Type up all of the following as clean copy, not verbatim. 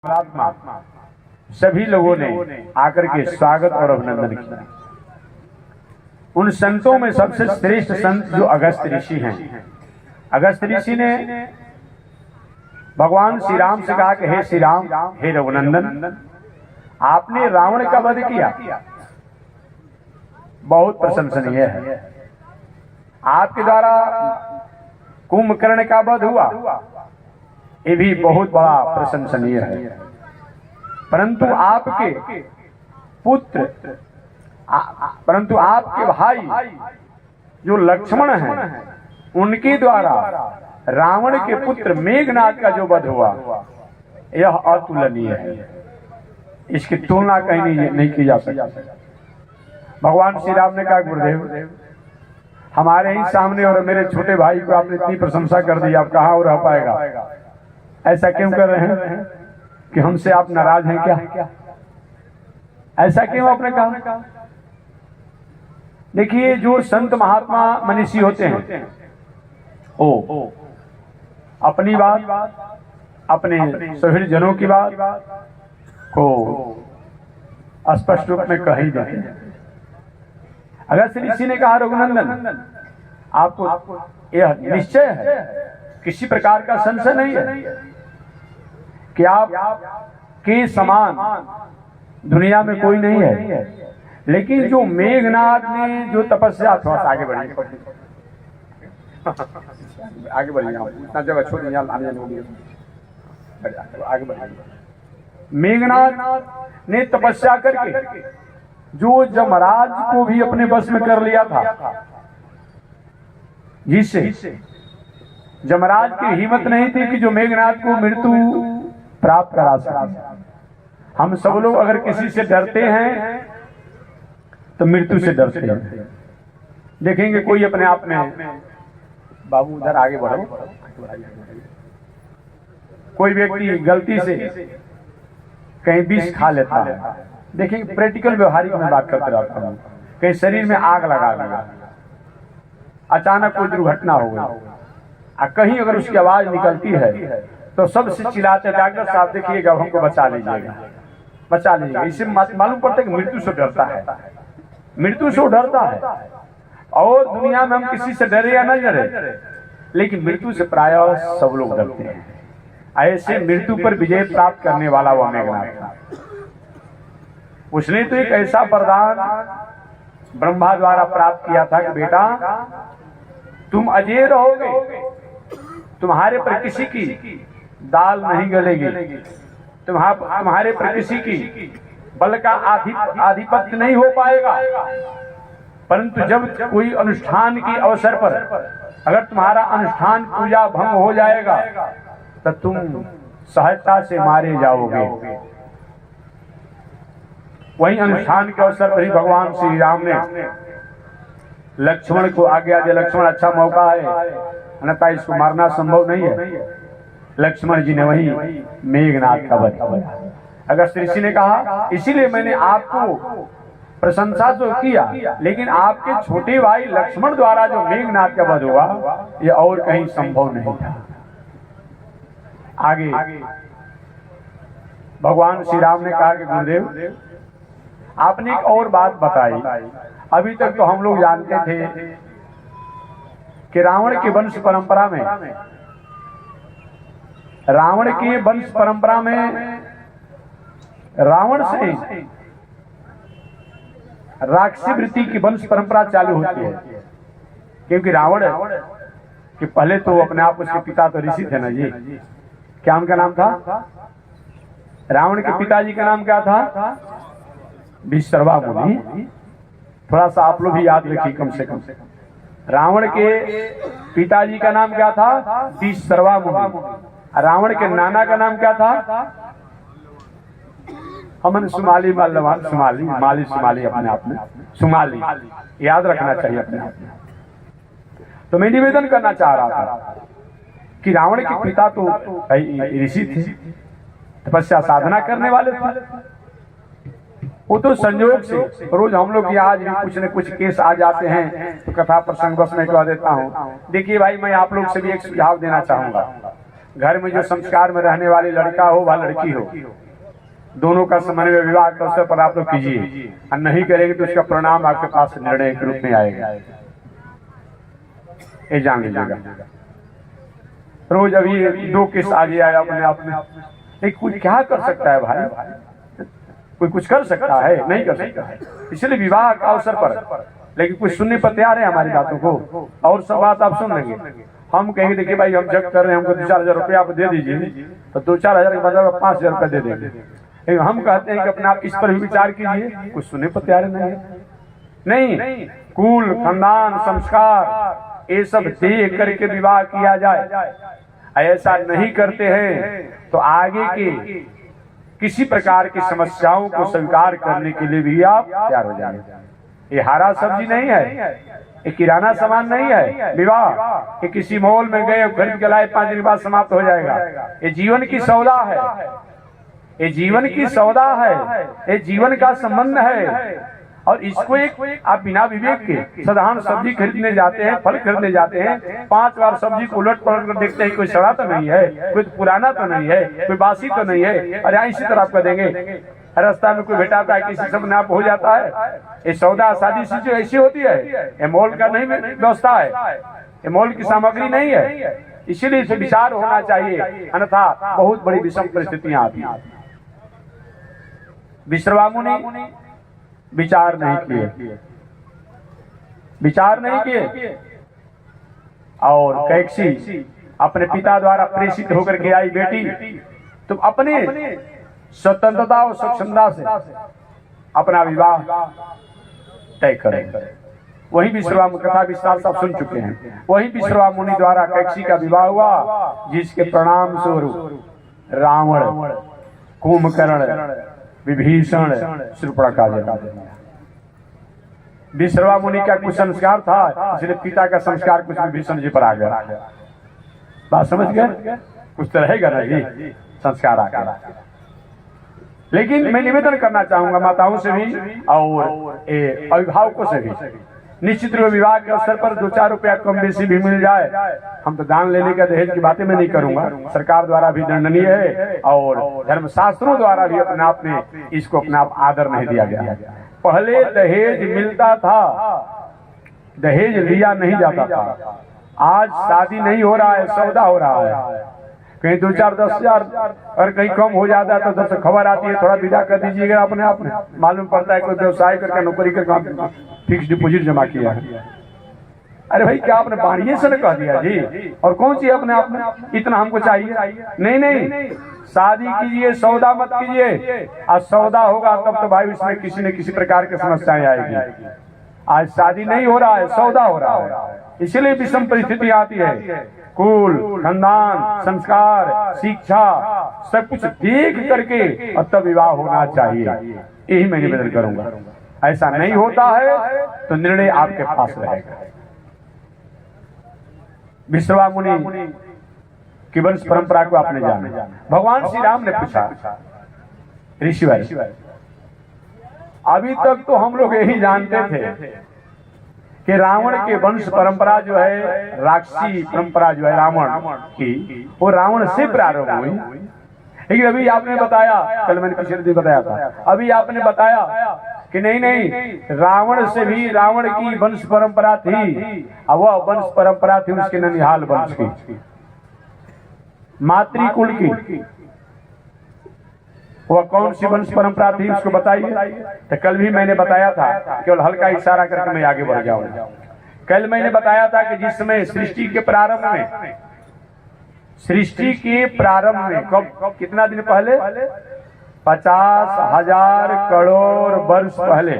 आत्मा सभी लोगों ने आकर के स्वागत और अभिनंदन किया। उन संतों में सबसे श्रेष्ठ संत जो अगस्त ऋषि हैं, अगस्त ऋषि ने भगवान श्री राम से कहा कि हे श्री राम, हे रघुनंदन, आपने रावण का वध किया, बहुत प्रशंसनीय है। आपके द्वारा कुंभकर्ण का वध हुआ, ये भी बहुत बड़ा प्रशंसनीय है। परंतु आपके पुत्र, परंतु आपके भाई जो लक्ष्मण हैं, उनके द्वारा रावण के पुत्र मेघनाद का जो वध हुआ, यह अतुलनीय है। इसकी तुलना कहीं नहीं की जा सकती। भगवान श्री राम ने कहा, गुरुदेव, हमारे ही सामने और मेरे छोटे भाई को आपने इतनी प्रशंसा कर दी, आप कहाँ और रह पाएगा? ऐसा क्यों कर रहे हैं कि हमसे आप नाराज हैं क्या? ऐसा क्यों आपने कहा? देखिए, जो संत महात्मा मनीषी होते हैं, ओ अपनी बात, अपने सुहृद जनों की बात को स्पष्ट रूप में कह ही देते हैं। अगर श्री ऋषि ने कहा, रघुनंदन, आपको यह निश्चय है, किसी प्रकार का संशय नहीं है कि आप के समान दुनिया में कोई नहीं है, लेकिन जो मेघनाद ने जो तपस्या, थोड़ा सा आगे बढ़िए, आगे बढ़िए, इतना जगह छोड़ आगे बढ़िए। मेघनाद ने तपस्या करके जो जमराज को भी अपने बस में कर लिया था, जिससे जमराज की हिम्मत नहीं थी कि जो मेघनाद को मृत्यु प्राप्त करा सके। हम सब लोग अगर किसी से डरते हैं तो मृत्यु से डरते हैं। देखेंगे कोई अपने आप में, बाबू उधर आगे बढ़ो, कोई व्यक्ति गलती से कहीं विष खा लेता है। देखिए, प्रैक्टिकल व्यवहारिक में बात करते रहता हूँ। कहीं शरीर में आग लगा दिया, अचानक कोई दुर्घटना हो गई, कहीं अगर उसकी आवाज निकलती है तो सबसे चिल्लाते, डॉक्टर साहब देखिएगा, हमको बचा लीजिएगा, बचा लीजिएगा। इससे मालूम पड़ता है कि मृत्यु से डरता है, मृत्यु से डरता है। और दुनिया में हम किसी से डरे या न डरे, लेकिन मृत्यु से प्रायः सब लोग डरते हैं। ऐसे मृत्यु पर विजय प्राप्त करने वाला वह मेघनाद था। उसने तो एक ऐसा वरदान ब्रह्मा द्वारा प्राप्त किया था कि बेटा, तुम अजय रहोगे, तुम्हारे पर किसी की दाल नहीं गलेगी, तुम्हारे पर किसी की बल का आधिपत्य नहीं हो पाएगा। परंतु जब कोई अनुष्ठान के अवसर पर अगर तुम्हारा अनुष्ठान पूजा भंग हो जाएगा तो तुम सहजता से मारे जाओगे। वही अनुष्ठान के अवसर पर ही भगवान श्री राम ने लक्ष्मण को आज्ञा दी, लक्ष्मण अच्छा मौका है, अन्यथा इसको मारना संभव नहीं है। लक्ष्मण जी ने वही मेघनाद का वध किया। अगस्त ऋषि ने कहा, इसीलिए मैंने आपको प्रशंसा तो किया, लेकिन आपके छोटे भाई लक्ष्मण द्वारा जो मेघनाद का वध हुआ, यह और कहीं संभव नहीं था। आगे भगवान श्री राम ने कहा कि गुरुदेव, आपने एक और बात बताई। अभी तक तो हम लोग जानते थे कि रावण के वंश परंपरा में, रावण के वंश परंपरा में रावण से राक्षसी वृत्ति की वंश परंपरा चालू होती है। क्योंकि रावण कि पहले तो अपने आप उसके पिता तो ऋषि थे ना जी। क्या उनका नाम था? रावण के पिताजी का नाम क्या था? विश्रवा मुनि। थोड़ा सा आप लोग भी याद रखिए कम से कम। रावण के पिताजी का नाम क्या था? विश्रवा मुनि। रावण के नाना का नाम क्या था? हमन सुमाली सुमाली अपने आप में सुमाली याद रखना चाहिए अपने आप में। तो मैं निवेदन करना चाह रहा था कि रावण के पिता तो ऋषि थे, तपस्या साधना करने वाले थे। वो तो संयोग से रोज हम लोग की आज भी कुछ न कुछ केस आ जाते हैं, तो कथा प्रसंग बस मैं कह देता हूँ। देखिए भाई, मैं आप लोग से भी एक सुझाव देना चाहूंगा। घर में जो संस्कार में रहने वाली लड़का हो व लड़की हो, दोनों का समन्वय विवाह के अवसर पर आप लोग कीजिए, और नहीं करेंगे तो उसका परिणाम आपके पास निर्णय के रूप में आएगा, ये जान लीजिएगा। रोज अभी 2 केस आगे आया अपने आप में, एक कोई क्या कर सकता है भाई? कोई कुछ कर सकता है? नहीं कर सकता है। इसलिए विवाह का अवसर पर, लेकिन कुछ सुनने पर तैयार है हमारी बातों को, और सब बात आप सुन लेंगे। हम कहेंगे देखिए भाई हम जग कर रहे हैं, हमको 2-4 हजार रुपया आप दे दीजिए, तो 2-4 हजार के बजाय 5 हजार रुपया दे देंगे। लेकिन हम कहते हैं कि अपने आप इस पर भी विचार कीजिए, कुछ सुनने पर तैयार नहीं है। नहीं, कुल, खानदान, संस्कार ये सब देख करके विवाह किया जाए। ऐसा नहीं करते हैं तो आगे के किसी प्रकार की समस्याओं को स्वीकार करने के लिए भी आप तैयार हो जाएंगे। ये हरा सब्जी नहीं है, ये किराना सामान नहीं है विवाह, ये किसी मॉल में गए खरीद के लाए 5 दिन बाद समाप्त हो जाएगा। ये जीवन की सौदा है, ये जीवन की सौदा है, ये जीवन का संबंध है। और इसको एक आप बिना विवेक के साधारण सब्जी खरीदने जाते हैं, फल खरीदने जाते हैं, 5 बार सब्जी को उलट पलट कर देखते हैं, कोई सड़ा तो नहीं है, कोई पुराना तो नहीं है, कोई बासी तो नहीं है, और यहाँ इसी तरह आप कर देंगे। रास्ता में कोई भेटाता है, किसी से नाप हो जाता है। ये सौदा शादी चीज ऐसी होती है, ये मॉल का नहीं व्यवस्था है, ये मॉल की सामग्री नहीं है। इसीलिए इसे विचार होना चाहिए, अन्यथा बहुत बड़ी विषम परिस्थितियां आती हैं। विश्रवा मुनि विचार नहीं किए, विचार नहीं किए, और कैकसी अपने पिता द्वारा प्रेषित होकर के आई बेटी, तुम अपने स्वतंत्रता और स्वच्छंदा से अपना विवाह तय करें। वही विश्रवा कथा विस्तार सब सुन चुके हैं। वही विश्रवा मुनि द्वारा कैकसी का विवाह हुआ, जिसके परिणाम स्वरूप रावण, कुंभकर्ण, विभीषण, शूर्पणखा जन्म। विश्रवा मुनि का कुछ संस्कार था, इसलिए पिता का संस्कार कुछ विभीषण जी पर आ गया। बात समझ गए? कुछ तो रहेगा ना जी संस्कार आ गया। लेकिन मैं निवेदन करना चाहूंगा माताओं से भी और अभिभावकों से भी, निश्चित रूप विवाह के अवसर पर 2-4 रुपया कम बेसी भी मिल जाए। हम तो दान लेने का दहेज की बातें मैं नहीं करूंगा, सरकार द्वारा भी दंडनीय है और धर्मशास्त्रों द्वारा भी अपने आप में इसको अपना आप आदर नहीं दिया गया। पहले दहेज मिलता था, दहेज लिया नहीं जाता था। आज शादी नहीं हो रहा है, सौदा हो रहा है। कहीं 2-4-10 हजार और कहीं कम हो जाता है तो 10 खबर आती है थोड़ा विदा कर दीजिएगा। अपने आप में मालूम पड़ता है कोई व्यवसाय करके नौकरी करके फिक्स डिपॉजिट जमा किया है। अरे भाई क्या आपने बाड़िए से न कह दिया जी, और कौन सी अपने आप में इतना हमको चाहिए? नहीं, शादी कीजिए, सौदा मत कीजिए। आज सौदा होगा तब तो भाई उसमें किसी न किसी प्रकार की समस्याएं आएगी। आज शादी नहीं हो रहा है, सौदा हो रहा है, इसलिए विषम परिस्थिति आती है। कुल, खानदान, संस्कार, शिक्षा सब कुछ देख करके और तब विवाह होना चाहिए। यही मैं निवेदन करूंगा। ऐसा नहीं होता है तो निर्णय आपके पास रहेगा। विश्रवा मुनि की वंश परंपरा को आपने जाना। भगवान श्री राम ने पूछा, ऋषि अभी तक तो हम लोग यही जानते थे कि रावण के वंश परंपरा जो है, राक्षसी परंपरा जो है रावण की, वो रावण से प्रारंभ हुई। लेकिन अभी आपने बताया, कल मैंने पिछले दिन बताया था, अभी आपने बताया कि नहीं, रावण से भी रावण की वंश परंपरा थी, और वह वंश परंपरा थी उसके ननिहाल वंश की, मातृकुल की। वह कौन सी वंश परंपरा थी उसको बताइए। तो कल भी मैंने बताया था, केवल हल्का इशारा करके मैं आगे बढ़ जाऊंगा। कल मैंने बताया था कि जिस समय सृष्टि के प्रारंभ में, सृष्टि के प्रारंभ में कब, कितना दिन पहले, 50,000 करोड़ वर्ष पहले।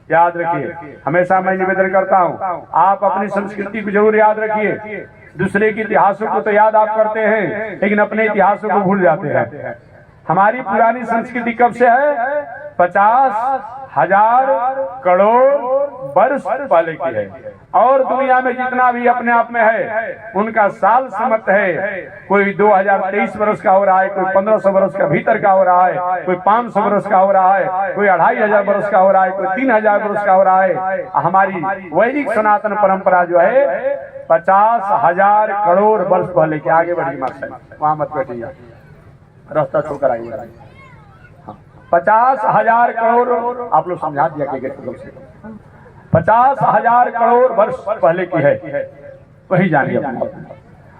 याद रखिए, हमेशा मैं निवेदन करता हूँ आप अपनी संस्कृति को जरूर याद रखिए। दूसरे के इतिहासों को तो याद आप करते हैं, लेकिन अपने इतिहासों को भूल जाते हैं। हमारी पुरानी संस्कृति कब से है? 50,000 करोड़ वर्ष पहले की है। और दुनिया में जितना भी अपने आप में है उनका साल समत है। कोई 2023 वर्ष का हो रहा है, कोई 1500 वर्ष का भीतर का हो रहा है, कोई 500 वर्ष का हो रहा है, कोई 2500 वर्ष का हो रहा है, कोई 3000 वर्ष का हो रहा है। हमारी वैदिक सनातन परंपरा जो है 50,000 करोड़ वर्ष पहले की। आगे बढ़िए मास्टर, वहां मत बैठिए, रास्ता छोड़कर आइए। 50,000 करोड़ आप लोग समझा दिया कि 50,000 करोड़ वर्ष पहले की है, वही जानिए अपने।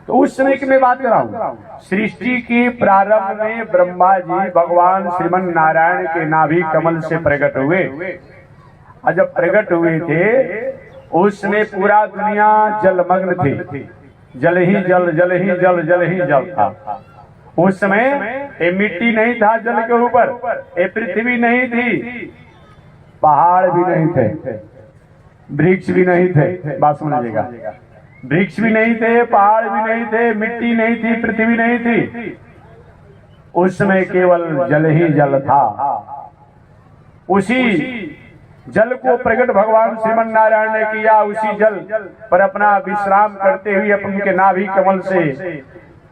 तो उस समय की मैं बात कर रहा हूँ। सृष्टि की प्रारंभ में ब्रह्मा जी भगवान श्रीमन नारायण के नाभि कमल से प्रकट हुए। और जब प्रकट हुए थे उसमें पूरा दुनिया जलमग्न थी, जल ही जल, जल ही जल, जल ही जल था। उस समय ये मिट्टी नहीं था जल के ऊपर, ये पृथ्वी नहीं थी, पहाड़ भी नहीं थे, वृक्ष भी नहीं थे। बात समझिएगा, वृक्ष भी नहीं थे, पहाड़ भी नहीं थे, मिट्टी नहीं थी, पृथ्वी नहीं थी। उस समय केवल जल ही जल था। उसी जल को प्रकट भगवान श्रीमन नारायण ने किया। उसी जल पर अपना विश्राम करते हुए उनके नाभि कमल से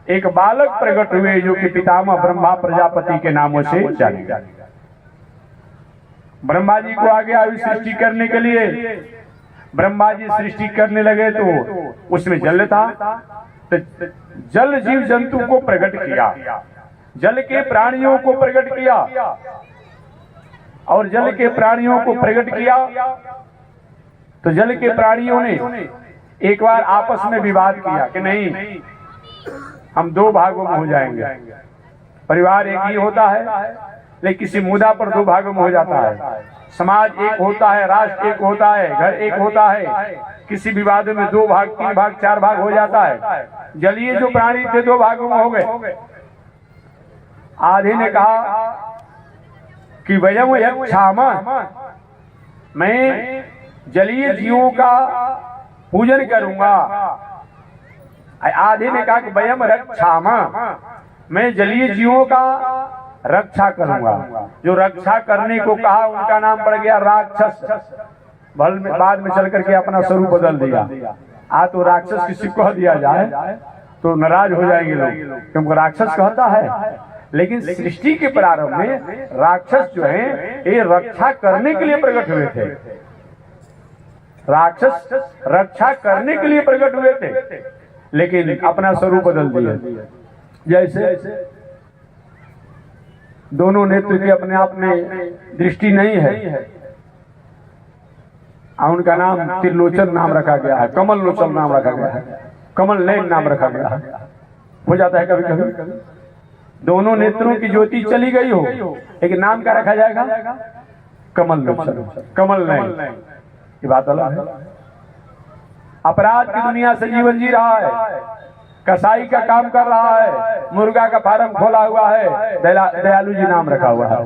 एक बालक प्रकट हुए जो कि पितामह ब्रह्मा प्रजापति के नामों से जाने जाते। ब्रह्मा जी को आगे आयु सृष्टि करने के लिए ब्रह्मा जी सृष्टि करने लगे तो उसमें जल था। तो जल जीव जंतु को प्रकट किया, जल के प्राणियों को प्रकट किया, और जल के प्राणियों को प्रकट किया तो जल के प्राणियों ने एक बार आपस में विवाद किया कि नहीं, हम दो भागों में हो जाएंगे। परिवार एक ही होता है लेकिन किसी मुद्दा पर दो भागों में हो जाता है। समाज एक होता है, राष्ट्र एक होता है, घर एक होता है, किसी विवाद में दो भाग, तीन भाग, चार भाग हो जाता है। जलीय जो प्राणी थे दो भागों में हो गए। आधे ने कहा कि वयम यक्षामा, मैं जलीय जीवों का पूजन करूंगा। आधे ने कहा कि वयम रक्षामा, मैं जलीय जीवों का रक्षा करूंगा। जो रक्षा करने को कहा उनका नाम पड़ गया राक्षस। बाद में चल करके अपना स्वरूप बदल दिया। तो राक्षस किसी को कह दिया जाए तो नाराज हो जाएंगे लोग, क्योंकि राक्षस कहता है। लेकिन सृष्टि के प्रारंभ में राक्षस जो है ये रक्षा करने के लिए प्रकट हुए थे। राक्षस रक्षा करने के लिए प्रकट हुए थे, लेकिन अपना स्वरूप बदल दिया। जैसे दोनों नेत्र की अपने आप में दृष्टि नहीं है, उनका नाम त्रिलोचन नाम रखा गया है, कमल लोचन नाम रखा गया है, कमल नयन नाम रखा गया है। हो जाता है कभी कभी दोनों नेत्रों की ज्योति चली गई हो, लेकिन नाम क्या रखा जाएगा? कमल लोचन, कमल नयन। ये बात अलग है। अपराध की दुनिया से जीवन जी रहा है, कसाई का काम कर रहा है, मुर्गा का फार्म खोला हुआ है, दयालु जी नाम रखा हुआ है।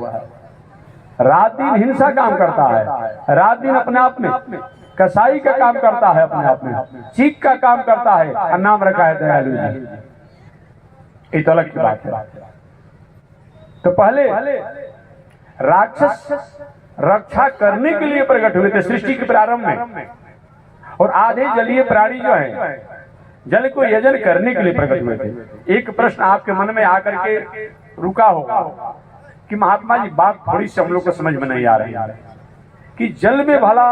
रात दिन हिंसा काम करता है, रात दिन अपने आप में कसाई का काम करता है, अपने आप में चीख का काम करता है, और नाम रखा है दयालु जी। ये तो अलग की बात है। तो पहले राक्षस रक्षा करने के लिए प्रकट हुए थे सृष्टि के प्रारंभ में, और आधे जलीय प्राणी जो हैं जल को यजन करने के लिए प्रकट हुए थे। एक प्रश्न आपके मन में आकर के रुका होगा कि महात्मा जी बात थोड़ी सी हम लोग को समझ में नहीं आ रही कि जल में भला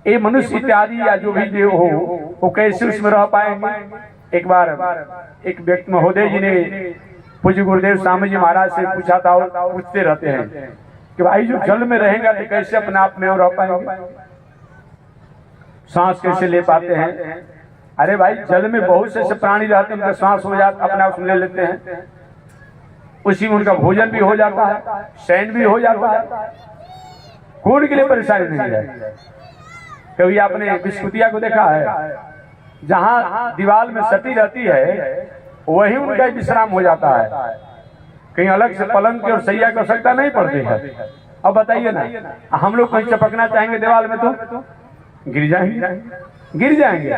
ये मनुष्य इत्यादि या जो भी देव हो वो कैसे उसमें रह पाएंगे। एक बार एक व्यक्ति महोदय जी ने पूज्य गुरुदेव स्वामी जी महाराज से पूछा था, और पूछते रहते हैं कि भाई जो जल में रहेगा तो कैसे अपने आप में रह पाएंगे, सांस कैसे ले पाते हैं। अरे भाई जल में बहुत से ऐसे प्राणी रहते हैं, उनका सांस हो जाता अपने आप ले लेते हैं, उसी में उनका भोजन भी हो जाता है, शयन भी हो जाता है, खून के लिए परेशानी नहीं है। कभी आपने बिस्कुटिया को देखा है, जहां दीवार में सटी रहती है वही उनका विश्राम हो जाता है, कहीं अलग से पलंग की और सैया की आवश्यकता नहीं पड़ती है। अब बताइए ना, हम लोग कहीं चपकना चाहेंगे दीवार में तो गिर जाएंगे।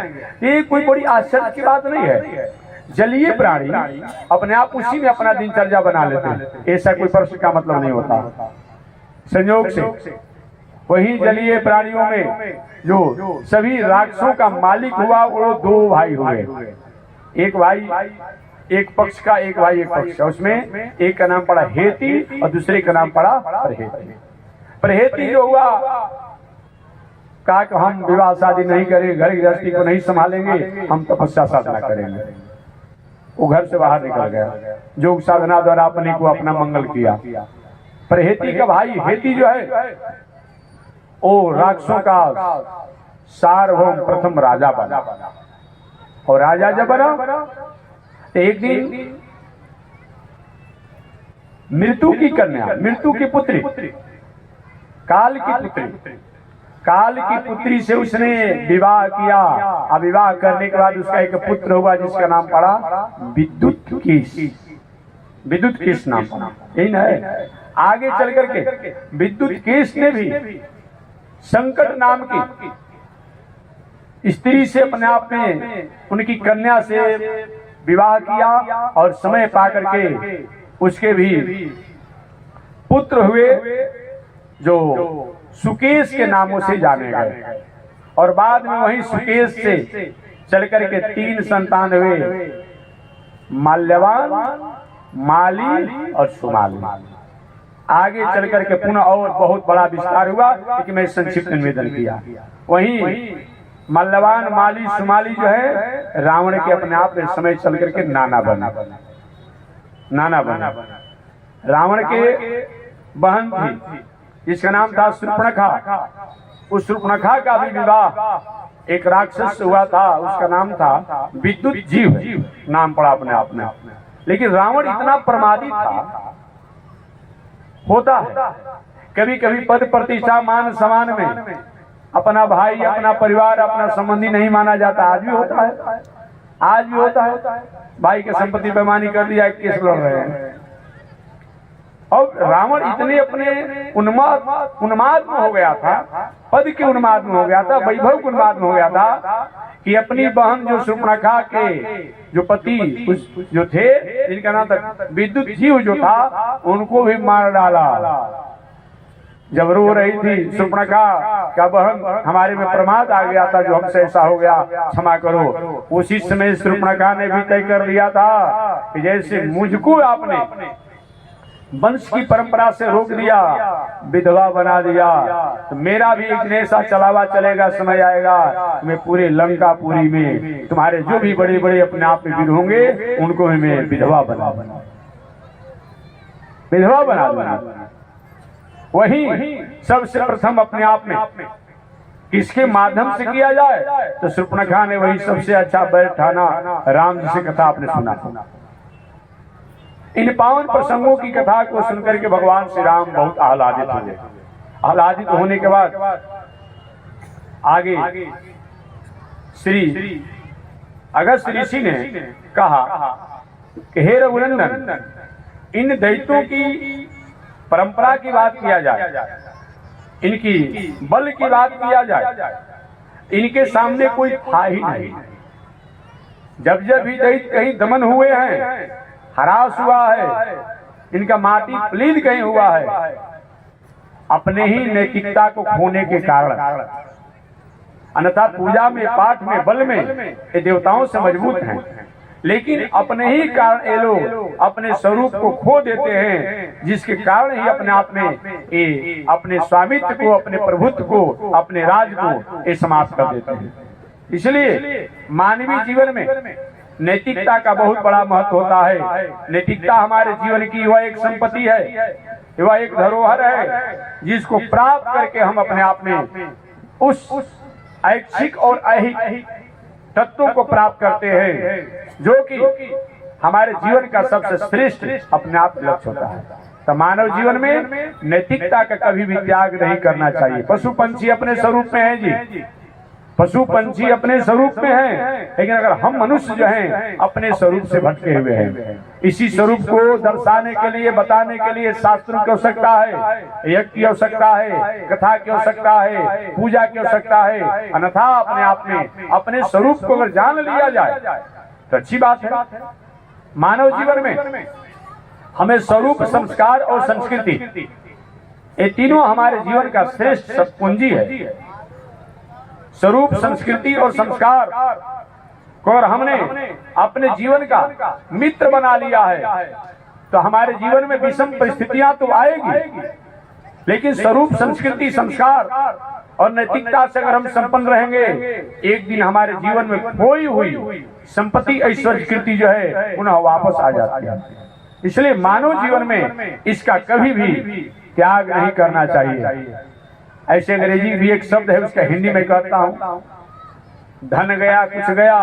ये कोई बड़ी आश्चर्य की बात नहीं है। जलीय प्राणी अपने आप उसी में अपना दिनचर्या बना लेते हैं, ऐसा कोई प्रश्न का मतलब नहीं होता। संयोग से वही जलीय प्राणियों में जो सभी राक्षसों का मालिक हुआ वो दो भाई हुए, एक भाई एक पक्ष का, एक भाई एक पक्ष का। उसमें एक का नाम पड़ा हेती और दूसरे का नाम पड़ा प्रहेती। प्रहेती जो हुआ कहा कि हम विवाह शादी नहीं करेंगे, घर गृहस्थी को नहीं संभालेंगे, हम तपस्या साधना करेंगे। वो घर से बाहर निकल गया, योग साधना द्वारा अपने को अपना मंगल किया। प्रहेती का भाई हेती जो है वो राक्षसों का सार्वभौम प्रथम राजा बना। और राजा जब बना एक दिन मृत्यु की कन्या, मृत्यु की पुत्री, काल की पुत्री, काल की पुत्री से उसने विवाह किया। अब विवाह करने के बाद उसका एक पुत्र हुआ जिसका नाम पड़ा विद्युत्केश। विद्युत्केश नाम पड़ा, यही ना है। आगे चल करके विद्युत्केश ने भी संकट नाम की स्त्री से अपने आप में उनकी कन्या से विवाह किया और समय पा करके उसके भी पुत्र हुए जो सुकेश के नामों से जाने गए। और बाद में वही सुकेश से चल करके 3 संतान हुए, माल्यवान, माली और सुमाली। आगे चल करके पुनः और बहुत बड़ा विस्तार हुआ, लेकिन मैं संक्षिप्त निवेदन किया। वहीं मल्लवान, माली, सुमाली जो है रावण के अपने आप में समय चल करके नाना बना। नाना बना रावण के बहन थी जिसका नाम था शूर्पणखा। उस शूर्पणखा का भी विवाह एक राक्षस से हुआ था, उसका नाम था विद्युतजीव नाम पड़ा अपने आप में। लेकिन रावण इतना प्रमादी था, होता है कभी कभी पद प्रतिष्ठा मान सम्मान में अपना भाई, अपना परिवार, अपना संबंधी नहीं माना जाता। आज भी होता है, आज भी होता है। भाई के संपत्ति बेईमानी कर दिया, केस लड़ रहे हैं। और रावण इतने अपने उन्माद में हो गया था, पद के उन्माद में हो गया था, वैभव के उन्माद में हो गया था कि अपनी बहन जो शूर्पणखा के जो पति जो थे जिनका नाम था विद्युतजीव जो था, उनको भी मार डाला। जब रो रही थी शूर्पणखा का बहन, हमारे में प्रमाद आ गया था, जो हमसे ऐसा हो गया, क्षमा करो। उसी समय शूर्पणखा ने भी तय कर लिया था कि जैसे मुझको आपने वंश की परंपरा से रोक दिया, विधवा बना दिया, तो मेरा भी एक ऐसा चलावा चलेगा, समय आएगा मैं पूरे लंकापुरी में तुम्हारे जो भी बड़े बड़े अपने आप में वीर होंगे उनको भी मैं विधवा बना दूंगा। वही सबसे प्रथम अपने आप में किसके माध्यम से किया जाए, तो शूर्पणखा ने वही सबसे अच्छा बैठाना राम जी से कथा आपने सुना। इन पावन प्रसंगों की कथा को सुनकर के भगवान श्री राम बहुत आह्लादित हुए। आह्लादित होने के बाद आगे श्री अगस्त ऋषि ने कहा कि हे रघुनंदन, इन दैत्यों की परंपरा की बात किया जाए, इनकी बल की बात किया जाए, इनके सामने कोई था ही नहीं। जब जब भी दैत्य कहीं दमन हुए हैं, हरास हुआ है, इनका माटी प्लीद कहीं हुआ है, अपने ही नैतिकता को खोने के कारण। अन्यथा पूजा में, पाठ में, बल में ये देवताओं से मजबूत हैं, लेकिन अपने ही कारण ये लोग अपने स्वरूप को खो देते हैं, जिसके कारण ही अपने आप में ये अपने स्वामित्व को, अपने प्रभुत्व को, अपने राज को ये समाप्त कर देते हैं। इसलिए मानवीय जीवन में नैतिकता का बहुत बड़ा महत्व होता है। नैतिकता हमारे जीवन की वह एक संपत्ति है, वह एक धरोहर है, जिसको प्राप्त करके हम अपने आप में उस ऐच्छिक और ऐहिक तत्वों को प्राप्त करते हैं, जो कि हमारे जीवन का सबसे श्रेष्ठ अपने आप लक्ष्य होता है। तो मानव जीवन में नैतिकता का कभी भी त्याग नहीं करना चाहिए। पशु पंछी अपने स्वरूप में है जी, पशु पंछी अपने स्वरूप में हैं, लेकिन अगर हम मनुष्य जो हैं अपने स्वरूप से भटके हुए हैं। इसी स्वरूप को दर्शाने के लिए, बताने के लिए शास्त्रों की आवश्यकता है, यज्ञ की आवश्यकता है, कथा की आवश्यकता है, पूजा की आवश्यकता है। अन्यथा अपने आप में अपने स्वरूप को अगर जान लिया जाए तो अच्छी बात है। मानव जीवन में हमें स्वरूप, संस्कार और संस्कृति, ये तीनों हमारे जीवन का श्रेष्ठ पूंजी है। स्वरूप, संस्कृति और संस्कार को अगर हमने अपने जीवन का मित्र बना लिया है तो हमारे जीवन में विषम परिस्थितियां तो आएगी, लेकिन स्वरूप, संस्कृति, संस्कार और नैतिकता से अगर हम संपन्न रहेंगे, एक दिन हमारे जीवन में खोई हुई संपत्ति, ऐश्वर्य, कीर्ति जो है पुनः वापस आ जाती है। इसलिए मानव जीवन में इसका कभी भी त्याग नहीं करना चाहिए। ऐसे अंग्रेजी भी एक शब्द है, उसका हिंदी में कहता हूं, धन गया कुछ गया,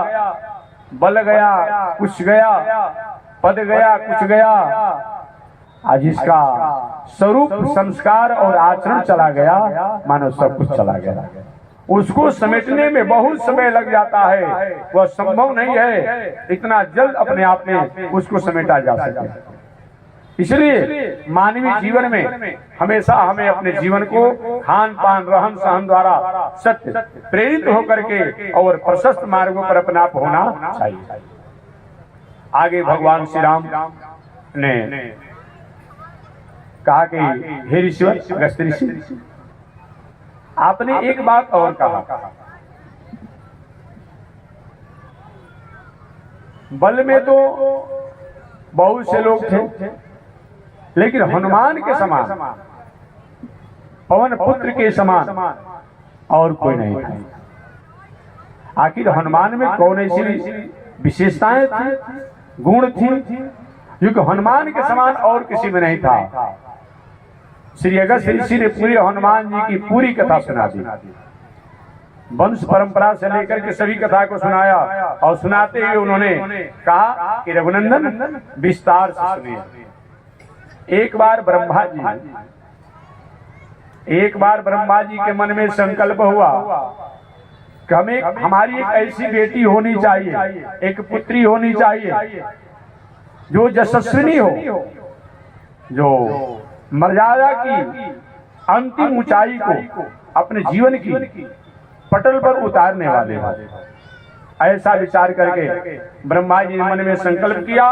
बल गया कुछ गया, पद गया कुछ गया, आज इसका स्वरूप, संस्कार और आचरण चला गया, मानो सब कुछ चला गया। उसको समेटने में बहुत समय लग जाता है, वह संभव नहीं है इतना जल्द अपने आप में उसको समेटा जा सके। इसलिए मानवीय जीवन में हमेशा हमें अपने जीवन को खान पान, रहन सहन द्वारा सत्य प्रेरित होकर के और प्रशस्त मार्गों पर अपना होना चाहिए। आगे भगवान श्री राम ने कहा कि हे ऋषिवर, अगस्त्य ऋषि, आपने एक बात और कहा, बल में तो बहुत से लोग थे, लेकिन हनुमान के समान, पवन पुत्र के समान और कोई नहीं था। आखिर हनुमान में कौन ऐसी विशेषताएं थी, गुण थी, जो हनुमान के समान और किसी में नहीं था। श्री अगस्त्य ऋषि ने पूरे हनुमान जी की पूरी कथा सुना दी, वंश परंपरा से लेकर के सभी कथा को सुनाया, और सुनाते हुए उन्होंने कहा कि रघुनंदन विस्तार से सुनिए। एक बार ब्रह्मा जी के मन में संकल्प हुआ कि हमारी एक ऐसी बेटी होनी चाहिए, एक पुत्री होनी चाहिए जो यशस्विनी हो, जो मर्यादा की अंतिम ऊंचाई को अपने जीवन की पटल पर उतारने वाले हो। ऐसा विचार करके ब्रह्मा जी ने मन में संकल्प किया,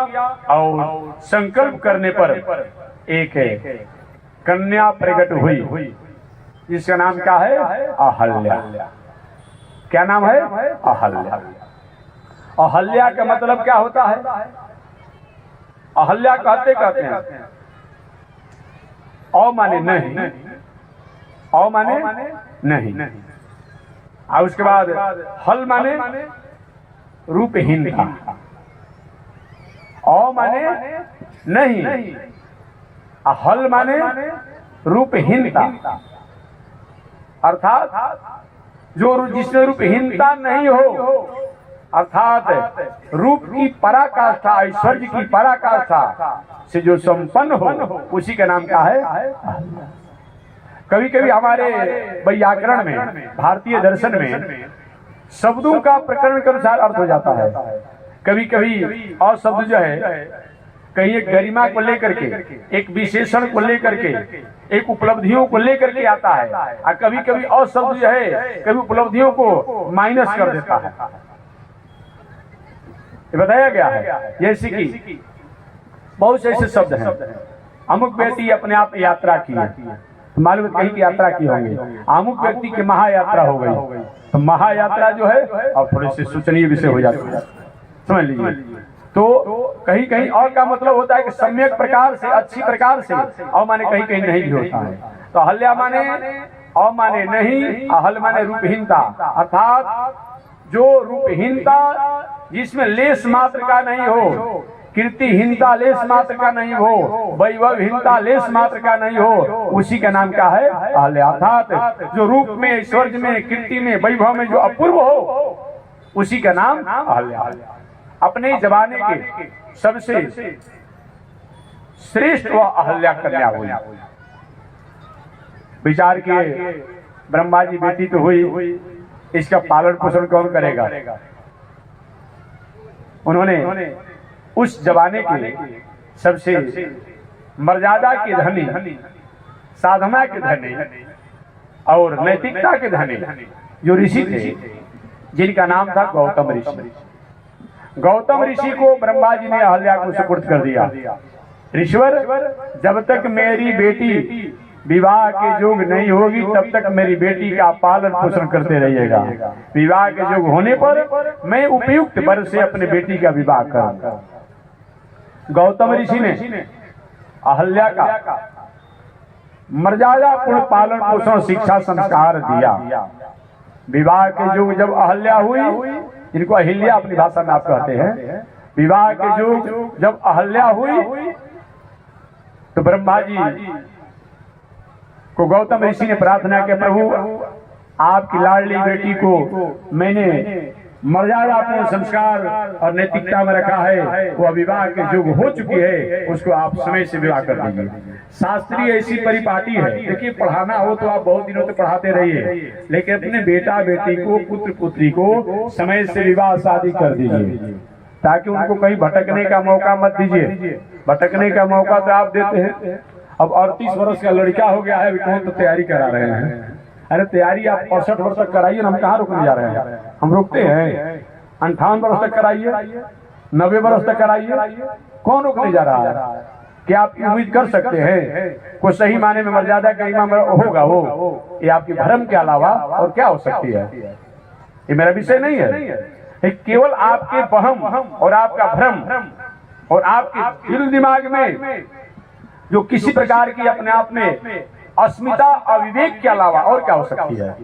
और संकल्प करने पर एक कन्या प्रकट हुई, जिसका नाम क्या है? अहल्या। क्या नाम है? अहल्या। अहल्या का मतलब क्या होता है? अहल्या कहते हैं औ माने नहीं, औ माने नहीं, और उसके बाद हल माने रूपहीनता, औ माने नहीं, हल माने रूपहीनता, अर्थात जो जिसमें रूपहीनता नहीं हो, अर्थात रूप की पराकाष्ठा, ऐश्वर्य की पराकाष्ठा से जो संपन्न हो, उसी का नाम क्या है? कभी कभी हमारे व्याकरण में, भारतीय दर्शन में शब्दों का प्रकरण के अनुसार अर्थ हो जाता है। कभी कभी और शब्द जो है कहीं एक गरिमा को लेकर के, एक विशेषण को लेकर के, एक उपलब्धियों को लेकर के आता है, और कभी कभी और शब्द जो है कभी उपलब्धियों को माइनस कर देता है। ये बताया गया है। जैसे कि बहुत से ऐसे शब्द हैं, अमुक व्यक्ति अपने आप यात्रा की है, मालूम कहीं की यात्रा की होंगी, अमुक व्यक्ति की महायात्रा हो गई, तो महायात्रा जो है और थोड़े से सोचनीय विषय हो जाता है, समझ लीजिए। तो कहीं कहीं और का मतलब होता है कि सम्यक प्रकार से, अच्छी प्रकार से, और माने कहीं कहीं नहीं भी होता है। तो अहल्या माने और माने नहीं, अहल माने रूपहीनता, अर्थात जो रूपहीनता जिसमें लेस मात्र का नहीं हो, कीर्तिहीनता लेस मात्र का नहीं हो, वैभवहीनता लेस मात्र का नहीं हो, उसी का नाम क्या है? अहल्या। अर्थात जो रूप में, ऐश्वर्य में, कीर्ति में, वैभव में जो अपूर्व हो, उसी का नाम अहल्या। अपने जमाने के सबसे श्रेष्ठ वह अहल्या कन्या हुई। विचार किए, ब्रह्मा जी बेटी तो हुई, इसका पालन पोषण कौन करेगा? उन्होंने उस जमाने के सबसे मर्यादा के धनी, साधना के धनी और नैतिकता के धनी जो ऋषि थे, जिनका नाम था गौतम ऋषि। गौतम ऋषि को ब्रह्मा जी ने अहल्या को सुपुर्द कर दिया। ईश्वर, जब तक मेरी बेटी विवाह के योग नहीं होगी तब तक मेरी बेटी का पालन पोषण करते रहिएगा। विवाह के योग होने पर मैं उपयुक्त वर से अपने बेटी का विवाह करूंगा। गौतम ऋषि ने अहल्या का मर्यादा पूर्ण पालन पोषण शिक्षा संस्कार दिया। विवाह के योग जब अहल्या हुई, इनको अहिल्या अपनी भाषा में आप कहते हैं, विवाह के योग जब अहल्या हुई तो ब्रह्मा जी को गौतम ऋषि ने प्रार्थना की, प्रभु आपकी लाडली बेटी को मैंने मर्यादा पूर्ण संस्कार और नैतिकता में रखा है, वो विवाह के युग हो चुकी है, उसको आप समय से विवाह कर दीजिए। शास्त्रीय ऐसी परिपाटी है। देखिए, पढ़ाना हो तो आप बहुत दिनों तक पढ़ाते रहिए, लेकिन अपने बेटा बेटी को, पुत्र पुत्री को समय से विवाह शादी कर दीजिए, ताकि उनको कहीं भटकने का मौका मत दीजिए। भटकने का मौका तो आप देते हैं। अब 38 वर्ष का लड़का हो गया है, कौन तो तैयारी करा रहे हैं। अरे तैयारी आप 65 वर्ष तक कराइए, हम कहाँ रोकने जा रहे हैं, हम रोकते हैं। 58 वर्ष तक कराइए, 90 वर्ष तक कराइए, कौन रोकने जा रहा है। क्या आप उम्मीद कर सकते हैं कोई सही माने में मर्यादा गरिमा होगा? वो ये आपकी भ्रम के अलावा और क्या हो सकती है? ये मेरा विषय नहीं है। केवल आपके वहम और आपका भ्रम और आपके दिल दिमाग में जो किसी प्रकार की अपने आप में अस्मिता अविवेक के अलावा और क्या हो सकती है।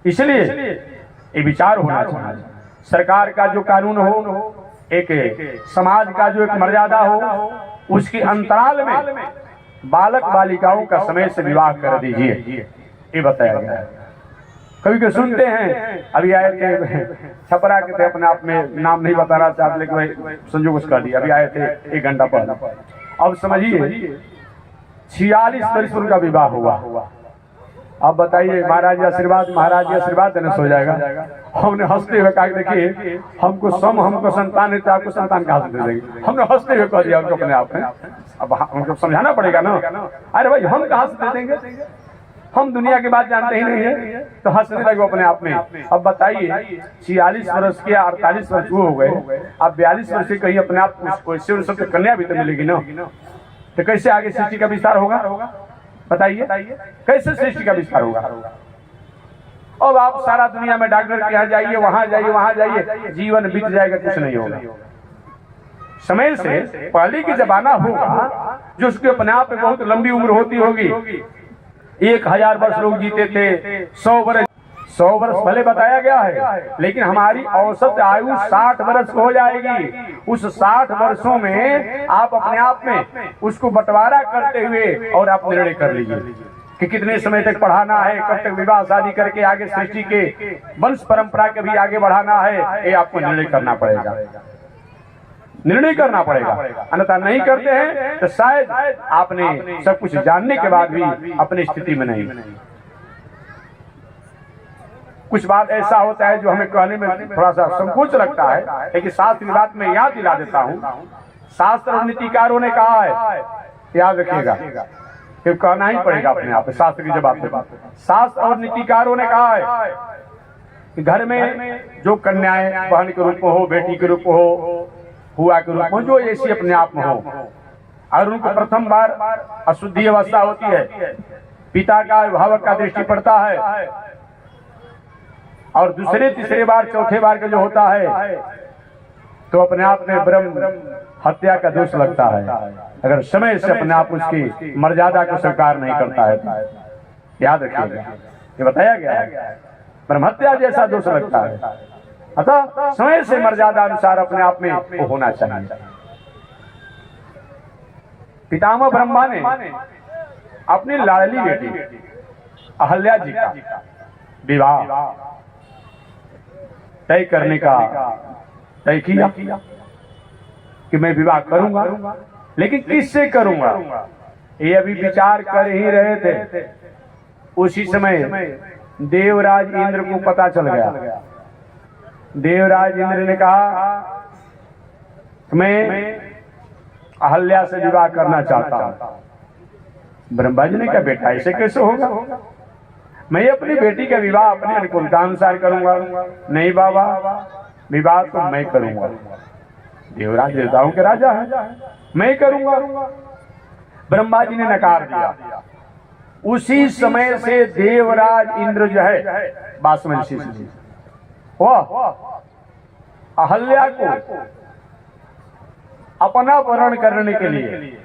इसलिए ये विचार होना चाहिए। सरकार का जो कानून हो, एक समाज का जो एक मर्यादा हो, उसके अंतराल में बालक बालिकाओं का समय से विवाह कर दीजिए, ये बताया गया है। कभी कभी सुनते हैं, अभी आए थे छपरा के थे, अपने आप में नाम नहीं बताना चाहते लेकिन संजोग कर दिया, अभी आए थे 1 घंटा पहले। अब समझिए 46 वर्ष उनका विवाह हुआ। अब बताइए, महाराज आशीर्वाद देने सो जाएगा। हमने हंसते हुए कहा, देखिए हमको संतान है तो आपको संतान कहाँ से दे देंगे। हमने हंसते हुए कह दिया उनको अपने आप में। अब हमको समझाना पड़ेगा ना, अरे भाई हम कहाँ से दे देंगे, हम दुनिया की बात जानते ही नहीं है, तो हंसने लगे अपने आप में। अब बताइए 46 वर्ष के 48 वर्ष वो हो गए, अब 42 वर्ष से कहीं अपने आप सबसे कन्या भी तो मिलेगी ना, तो कैसे आगे सृष्टि का विस्तार होगा? बताइए कैसे सृष्टि का विस्तार होगा? अब आप सारा दुनिया में डॉक्टर के यहाँ जाइए, वहां जाइए, जीवन बीत जाएगा, कुछ नहीं होगा। समय से पहले की जमाना होगा जो उसके अपने आप में बहुत लंबी उम्र होती होगी। 1000 वर्ष लोग जीते थे, 100 वर्ष भले बताया गया है, लेकिन हमारी औसत आयु 60 वर्ष हो जाएगी। उस 60 वर्षों में आप अपने आप में उसको बंटवारा करते हुए और आप निर्णय कर लीजिए कि कितने समय तक पढ़ाना है, कब तक विवाह शादी करके आगे सृष्टि के वंश परंपरा के भी आगे बढ़ाना है, ये आपको निर्णय करना पड़ेगा। अन्यथा नहीं करते हैं तो शायद आपने सब कुछ जानने के बाद भी अपनी स्थिति में नहीं। कुछ बात ऐसा होता है जो हमें कहने में थोड़ा सा संकोच लगता है, लेकिन शास्त्र की बात में याद दिला देता हूँ। शास्त्र और नीतिकारों ने कहा है, याद रखिएगा, फिर कहना ही पड़ेगा अपने आप। शास्त्र की जब बात, शास्त्र और नीतिकारों ने कहा है कि घर में जो कन्याएं बहन के रूप में हो, बेटी के रूप में हो, हुआ के रूप में जो ऐसी अपने आप में हो, और उनको प्रथम बार अशुद्धि अवस्था होती है, पिता का अभिभावक का दृष्टि पड़ता है, और दूसरे तीसरे बार चौथे बार का जो होता है तो अपने आप में ब्रह्म हत्या का दोष लगता है, अगर समय से अपने आप उसकी मर्यादा को स्वीकार नहीं करता है। याद रखिएगा, ये बताया गया है, ब्रह्म हत्या जैसा दोष लगता है। अतः समय से मर्यादा अनुसार अपने आप में वो होना चाहिए। पितामह ब्रह्मा ने अपनी लाडली बेटी अहल्या जी का विवाह तय करने का तय किया कि मैं विवाह करूंगा, लेकिन किससे करूंगा ये अभी विचार कर ही रहे थे। उसी समय देवराज इंद्र को पता चल गया। देवराज इंद्र ने कहा मैं अहल्या से विवाह करना चाहता हूं। ब्रह्मा जी ने कहा बेटा ऐसे कैसे होगा, मैं अपनी बेटी का विवाह अपने अनुकूलता अनुसार करूंगा। नहीं बाबा, विवाह तो मैं करूंगा, देवराज देवताओं के राजा है, मैं करूंगा। ब्रह्मा जी ने नकार दिया। उसी समय से देवराज इंद्र जो है वासमंशी से वह अहल्या को अपना वरण करने के लिए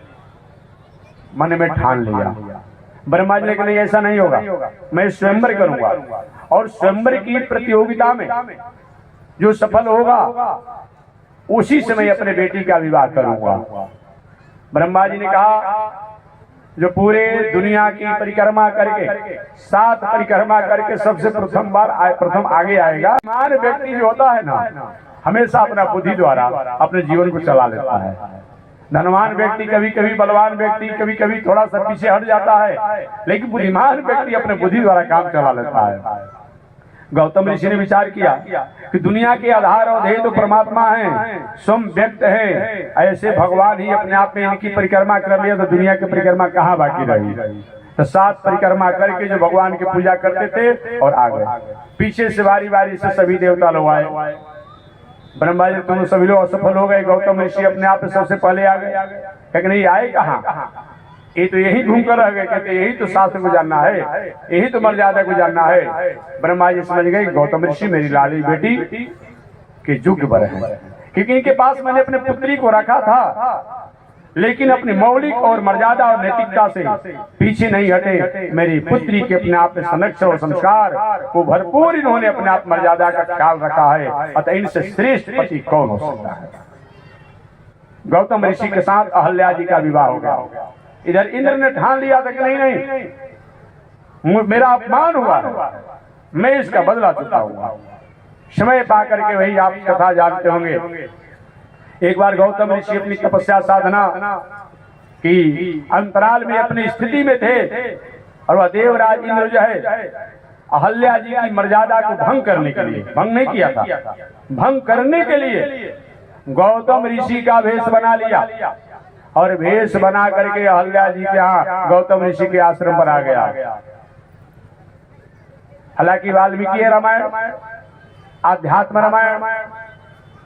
मन में ठान लिया। ब्रह्मा जी ने कहा नहीं ऐसा नहीं होगा, मैं स्वयंवर करूंगा और स्वयंवर की प्रतियोगिता में जो सफल होगा उसी समय अपने बेटी का विवाह करूंगा। ब्रह्मा जी ने कहा जो पूरे दुनिया की परिक्रमा करके 7 परिक्रमा करके सबसे प्रथम आगे आएगा, मान व्यक्ति जो होता है ना हमेशा अपना बुद्धि द्वारा अपने जीवन को चला लेता है। धनवान व्यक्ति कभी कभी, बलवान व्यक्ति कभी कभी थोड़ा सा पीछे हट जाता है, लेकिन बुद्धिमान व्यक्ति अपने बुद्धि द्वारा काम चला लेता है। गौतम ऋषि ने विचार किया कि दुनिया के आधार और ध्येय तो परमात्मा है, स्वयं व्यक्त है, ऐसे भगवान ही अपने आप में इनकी परिक्रमा कर लिया तो दुनिया की परिक्रमा कहाँ बाकी रही। तो 7 परिक्रमा करके जो भगवान की पूजा करते थे और आ गए, पीछे से बारी बारी से सभी देवता लोग आए। ब्रह्मा जी तुम सभी लोग असफल हो गए, गौतम ऋषि अपने आप में सबसे पहले आ गए। कहते नहीं आए कहाँ, ये तो यही घूम कर रह गए। कहते यही तो शास्त्र को जानना है, यही तो मर्यादा को जानना है। ब्रह्मा जी समझ गए गौतम ऋषि मेरी लाली बेटी के योग्य वर है, क्योंकि इनके पास मैंने अपने पुत्री को रखा था लेकिन अपनी मौलिक और मर्यादा और नैतिकता से पीछे नहीं हटे। मेरी पुत्री के अपने आप में संरक्षण और संस्कार को भरपूर इन्होंने अपने आप मर्यादा का ख्याल रखा है, अतः इनसे श्रेष्ठ पति कौन हो सकता है। गौतम ऋषि के साथ अहल्या जी का विवाह हो गया। इधर इंद्र ने ठान लिया था कि नहीं मेरा अपमान हुआ, मैं इसका बदला चुकाऊंगा। समय पा करके वही आप कथा जानते होंगे, एक बार गौतम ऋषि अपनी तपस्या साधना की अंतराल में अपनी स्थिति में थे और वह देवराज इंद्र जो है अहल्या जी की मर्यादा को भंग करने के लिए, भंग नहीं किया था, भंग करने के लिए गौतम ऋषि का वेश बना लिया और वेश बना करके अहल्या जी के यहाँ गौतम ऋषि के आश्रम पर आ गया। हालांकि वाल्मीकि रामायण, आध्यात्म रामायण,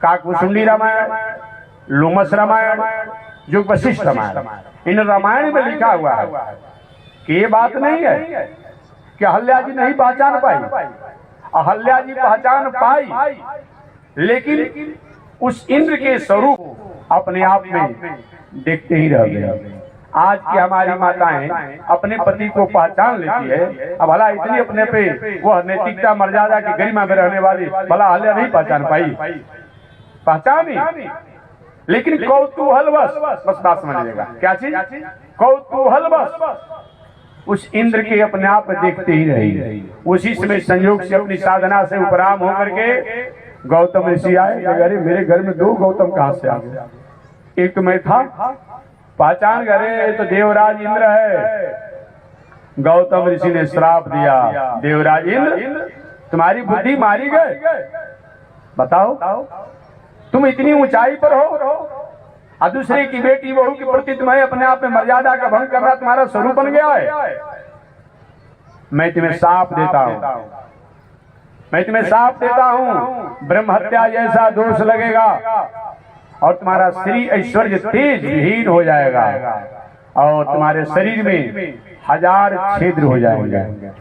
काकभूषुंडी रामायण, लोमस रामायण, जो वशिष्ठ रामायण, इन रामायण में लिखा हुआ है कि ये बात नहीं है कि अहल्या जी नहीं पहचान पाई। अहल्या जी पहचान पाई, लेकिन उस इंद्र के स्वरूप अपने आप में देखते ही रह गए। आज की हमारी माताएं अपने पति को पहचान लेती है, अब भला इतनी अपने पे वह नैतिकता मर्यादा की गरिमा में रहने वाली भला अहल्या नहीं पहचान पाई, पहचानी, लेकिन कौतूहलवश, बस बात समझिएगा क्या चीज, कौतूहलवश उस इंद्र के अपने आप में देखते ही रही। उसी समय संयोग से अपनी साधना से उपराम होकर के गौतम ऋषि आए। अरे मेरे घर में 2 गौतम कहाँ से आ गए, एक तो मैं था, पहचान करे तो देवराज इंद्र है। गौतम ऋषि ने श्राप दिया, देवराज इंद्र तुम्हारी बुद्धि मारी गए, बताओ तुम इतनी ऊंचाई पर हो और दूसरे की बेटी बहू के प्रति तुम्हें अपने आप में मर्यादा का भंग करना तुम्हारा स्वरूप बन गया है। मैं तुम्हें शाप देता हूं, मैं तुम्हें शाप देता हूं, ब्रह्म हत्या जैसा दोष लगेगा और तुम्हारा श्री ऐश्वर्य तेज विहीन हो जाएगा और तुम्हारे शरीर में 1000 छिद्र हो जाएंगे।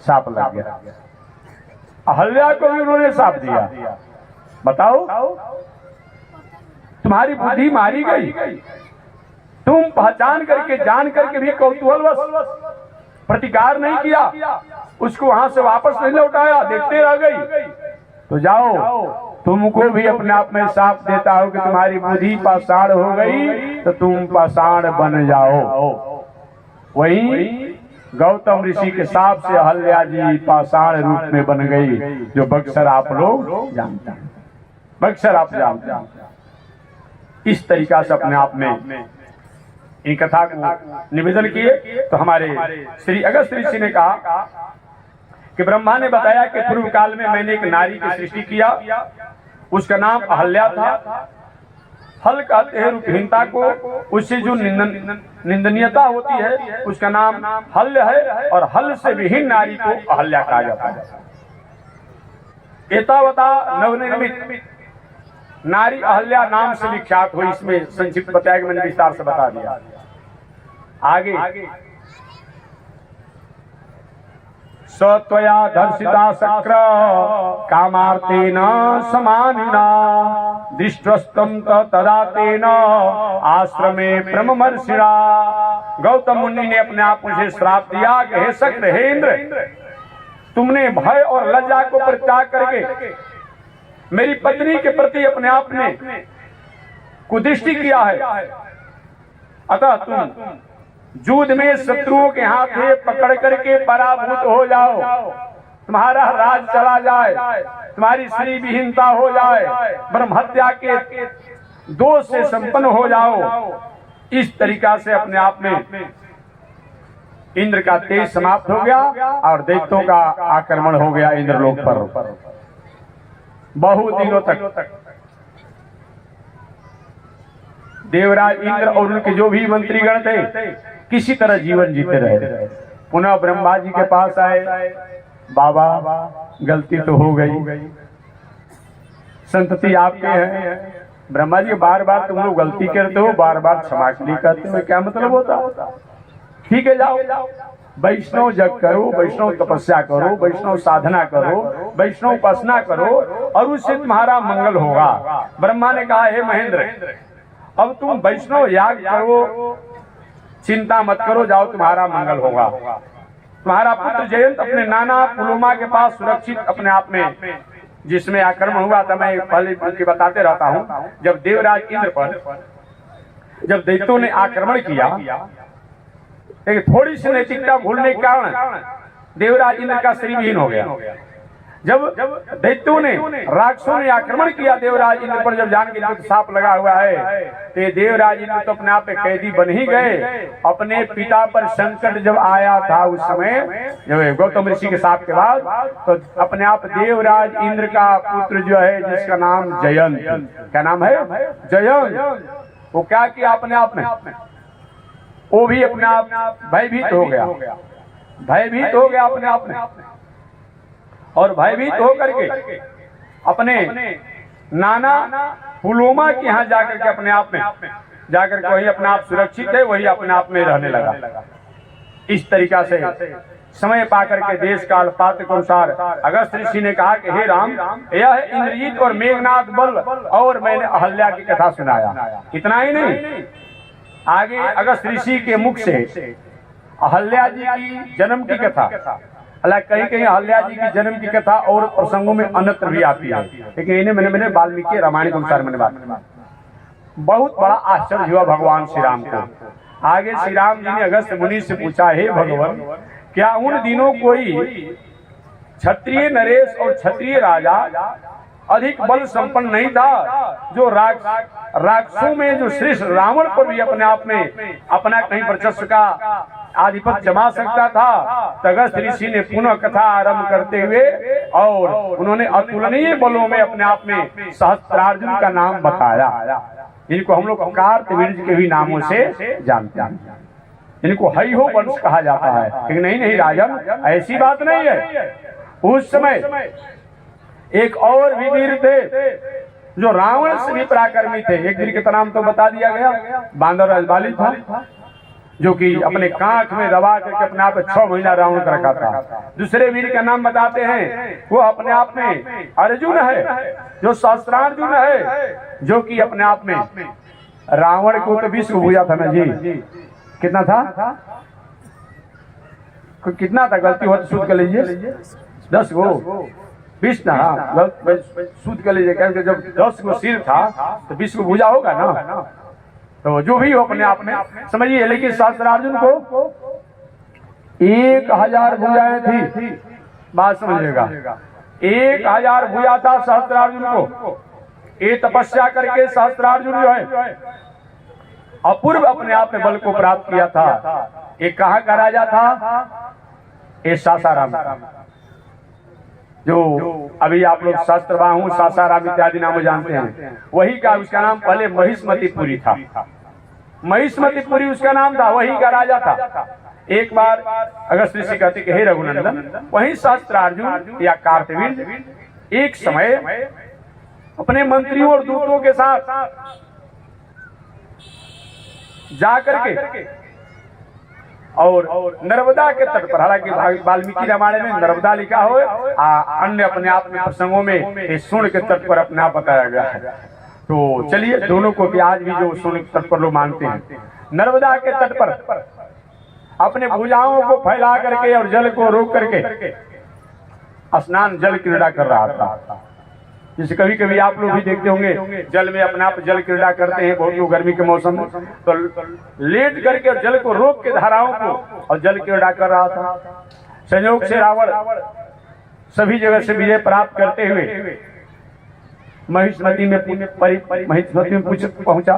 शाप लग गया। अहल्या को भी उन्होंने शाप दिया। बताओ तुम्हारी बुद्धि मारी गई, तुम पहचान करके जान करके भी कौतूहलवश प्रतिकार नहीं किया, उसको वहां से वापस नहीं लौटाया, देखते रह गई। तो जाओ, तुमको भी अपने आप में साफ देता हूं कि तुम्हारी बुद्धि पाषाण हो गई तो तुम पाषाण बन जाओ। वही गौतम ऋषि के साप से अहल्या जी पाषाण रूप में बन गई, जो बक्सर आप लोग जानते हैं, बक्सर आप जानते हैं। इस तरीका से अपने आप में इन कथा को निवेदन किए। तो हमारे श्री अगस्त ऋषि ने कहा कि ब्रह्मा ने बताया कि पूर्व काल में मैंने एक नारी की सृष्टि किया, उसका नाम अहल्या था। हल कहते हैं रूपहीनता को, उससे जो निंदनीयता होती है उसका नाम हल है, और हल से विहीन नारी को अहल्या कहा जाता है। एतावता नवनिर्मित नारी अहल्या नाम से विख्यात हुई। इसमें संक्षिप्त बताया कि मैंने विस्तार से बता दिया। आगे सत्वया दर्शिता शक्र कामार्तेन समानिना दृष्टस्तम तदा तेन आश्रमे ब्रह्मर्षिणा। गौतम मुनि ने अपने आप मुझे श्राप दिया कि हे शक्र, हे इंद्र, तुमने भय और लज्जा को परित्याग करके मेरी पत्नी के प्रति अपने आप ने कुदृष्टि किया है। अतः तुम युद्ध में शत्रुओं के हाथ पकड़ करके पराभूत हो जाओ, तुम्हारा राज चला जाए, तुम्हारी स्त्री विहीनता हो जाए, ब्रह्म हत्या के दोष से संपन्न हो जाओ। इस तरीका से अपने आप में इंद्र का तेज समाप्त हो गया और दैत्यों का आक्रमण हो गया इंद्रलोक पर। बहुत दिनों तक देवराज इंद्र और उनके जो भी मंत्रीगण थे किसी तरह जीवन जीते रहे। पुनः ब्रह्मा जी के पास आए, बाबा गलती तो हो गई, संतति आपके हैं। ब्रह्मा जी बार बार तुम लोग गलती करते हो, बार बार क्षमा के लिए कहते हो, क्या मतलब होता? ठीक है, जाओ वैष्णव जग करो, वैष्णव तपस्या करो, वैष्णव साधना करो, वैष्णव उपासना करो और उससे तुम्हारा मंगल होगा। ब्रह्मा ने कहा, हे महेंद्र, अब तुम वैष्णव याग करो, चिंता मत करो, जाओ तुम्हारा मंगल होगा। तुम्हारा पुत्र जयंत अपने नाना पुलोमा के पास सुरक्षित अपने आप में, जिसमें आक्रमण हुआ था, मैं पहले बताते रहता हूँ। जब देवराज इंद्र पर जब दैत्यों ने आक्रमण किया, थोड़ी सी नैतिकता भूलने के कारण देवराज इंद्र का शरीर विहीन हो गया। जब दैत्यों ने, राक्षसों ने आक्रमण किया देवराज इंद्र पर, जब जान के सांप लगा हुआ है, तो देवराज इंद्र तो अपने आप में कैदी बन ही गए। अपने पिता पर संकट जब आया था उस समय, जब गौतम ऋषि के साप के बाद, तो अपने आप देवराज इंद्र का पुत्र जो है, जिसका नाम जयंत, क्या नाम है? जयंत, वो क्या किया अपने आप में, वो भी अपने आप भयभीत हो गया, भयभीत हो गया अपने आप में, और भयभीत होकर के अपने नाना पुलोमा के यहाँ जाकर के अपने आप में जाकर के वही अपने आप सुरक्षित है, वही अपने आप में रहने लगा। इस तरीका से समय पाकर के देश काल पात्र के अनुसार अगस्त ऋषि ने कहा कि हे राम, यह है इंद्रजीत और मेघनाथ बल, और मैंने अहल्या की कथा सुनाया। इतना ही नहीं, आगे अगस्त ऋषि के मुख से अहल्या जी की जन्म की कथा, कहीं कहीं अहल्या जी की जन्म की कथा और प्रसंगों में अन्यत्र भी आती है, लेकिन इन्हें मैंने वाल्मीकि रामायण के अनुसार मैंने बात की। बहुत बड़ा आश्चर्य हुआ भगवान श्री राम को। आगे श्री राम जी ने अगस्त मुनि से पूछा, हे भगवान, क्या उन दिनों कोई क्षत्रिय नरेश और क्षत्रिय राजा अधिक बल संपन्न नहीं था, जो राक्षसों में जो श्रेष्ठ रावण पर भी अपने आप में अपना कहीं वर्चस्व का आधिपत्य जमा सकता था? अगस्त ऋषि ने पुनः कथा आरंभ करते हुए और उन्होंने अतुलनीय बलों में अपने आप में सहस्त्रार्जुन का नाम बताया, जिनको हम लोग कार्तवीर्य के भी नामों से जानते हैं। इनको हरिहो वंश कहा जाता है। लेकिन नहीं राजन, ऐसी बात नहीं है। उस समय एक और भी वीर थे जो रावण से भी पराक्रमी थे। एक वीर का नाम तो बता दिया गया, बांदर राजबाली था, जो कि अपने कांख में दबा करके अपने आप 6 महीना रावण का रखा था। दूसरे वीर का नाम बताते हैं, वो अपने आप में अर्जुन है, जो सहस्त्रार्जुन है, जो कि अपने आप में रावण को तो 20 को भूजा था ना जी। कितना था? कितना था? गलती हो तो सूद कर लीजिए, 10 गो 20 ना, सूद कर लीजिए, क्योंकि जब 10 गो सिर था तो 20 को भूजा होगा ना। तो जो भी हो अपने आप में समझिए। लेकिन सहस्त्रार्जुन को 1000 भुजाएं थी, बात समझिएगा। 1000 भुजा था सहस्त्रार्जुन को। ये तपस्या करके सहस्त्रार्जुन जो है अपूर्व अपने आप में बल को प्राप्त किया था। एक कहाँ का राजा था? ये सासाराम, जो अभी आप लोग शास्त्रबाहु सासाराम इत्यादि नाम जानते हैं, वही का उसका नाम पहले महिष्मतिपुरी था। महिष्मतिपुरी उसका नाम था, वही का राजा था। एक बार अगस्त ऋषि कहते कि हे रघुनंदन, वही सहस्त्रार्जुन या कार्तवीर्य एक समय अपने मंत्रियों और दूतों के साथ जाकर के और नर्मदा के तट पर, हालांकि वाल्मीकि रामायण में नर्मदा लिखा हो, अन्य अपने आप में प्रसंगों में स्वर्ण के तट पर अपने आप बताया गया है। तो चलिए दोनों को भी आज भी जो स्वर्ण के तट पर लोग मानते हैं, नर्मदा के तट पर अपने भुजाओं को फैला करके और जल को रोक करके स्नान जल क्रीड़ा कर रहा था। जैसे कभी कभी आप लोग भी देखते होंगे जल में अपने आप जल क्रीड़ा करते हैं बहुत लोग गर्मी के मौसम में, तो लेट करके और जल को रोक के धाराओं को और जल क्रीड़ा कर रहा था। संयोग से रावण सभी जगह से विजय प्राप्त करते हुए महिष्मती में पहुंचा।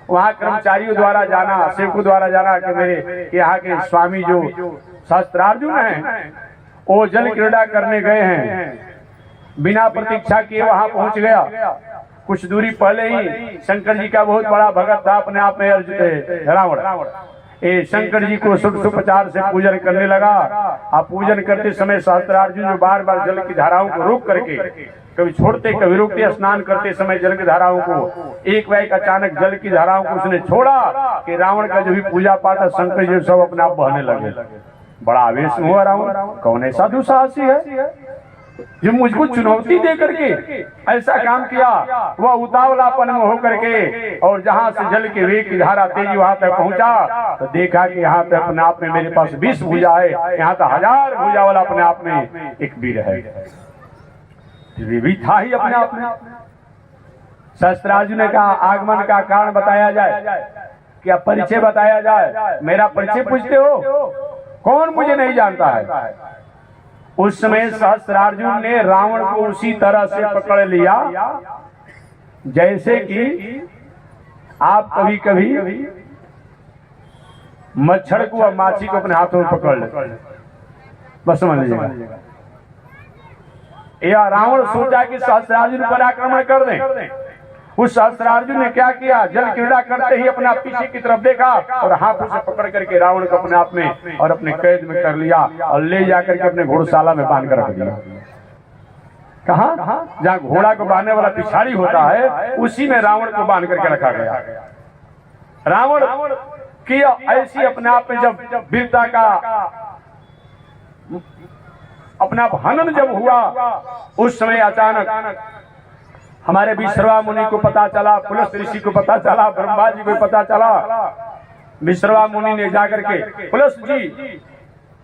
वहां कर्मचारियों द्वारा जाना, सेवकों द्वारा जाना कि मेरे यहाँ के स्वामी जो शास्त्रार्जुन हैं वो जल क्रीड़ा करने गए हैं। बिना प्रतीक्षा किए वहां पहुंच गया। कुछ दूरी पहले ही शंकर जी का बहुत बड़ा भगत था अपने आप में रावण, शंकर जी को षोडशोपचार से पूजन करने लगा। आप पूजन करते समय शास्त्रार्जुन जो बार बार जल की धाराओं को रोक करके कभी छोड़ते कभी रोकते, स्नान करते समय जल की धाराओं को, एक वैक अचानक जल की धाराओं को उसने छोड़ा कि रावण का जो भी पूजा पाठ है शंकर जी सब अपने आप बहने लगे। बड़ा आवेश में हुआ रावण, कौन ऐसा दुस्साहसी है जो मुझको चुनौती दे करके ऐसा काम किया। वह उतावलापन में होकर के और जहां से जल के वेग की धारा तेजी वहां तक पहुंचा तो देखा कि यहाँ पे अपने आप में मेरे पास 20 भुजा है, यहाँ तो 1000 भुजा वाला अपने आप में एक वीर है। भी था ही अपने आप में। शास्त्रार्जुन का आगमन का कारण बताया जाए, क्या परिचय बताया जाए? मेरा परिचय पूछते हो, कौन मुझे नहीं जानता है? उस समय सहस्त्रार्जुन ने रावण को उसी तरह से पकड़ लिया जैसे कि आप कभी कभी मच्छर को और माछी को अपने हाथों में पकड़ ले, बस समझ लीजिएगा। या रावण सोचा कि सहस्त्रार्जुन पर आक्रमण कर दें। उस सहस्त्रार्जुन ने क्या किया, जल क्रीड़ा करते ही अपना पीछे की तरफ देखा और हाथों से पकड़ करके रावण को अपने आप में और अपने कैद में कर लिया और ले जाकर के अपने घोड़शाला में बांध कर रख दिया। कहाँ? जहाँ घोड़ा को बांधने वाला पिछाड़ी होता है उसी में रावण को बांध करके रखा गया। रावण की ऐसी अपने आप में जब वीरता का अपना हनन जब हुआ, उस समय अचानक हमारे विश्रवा मुनि को पता चला, पुलस्त ऋषि को पता चला, ब्रह्मा जी को पता चला। विश्रवा मुनि ने जाकर के पुलस्त जी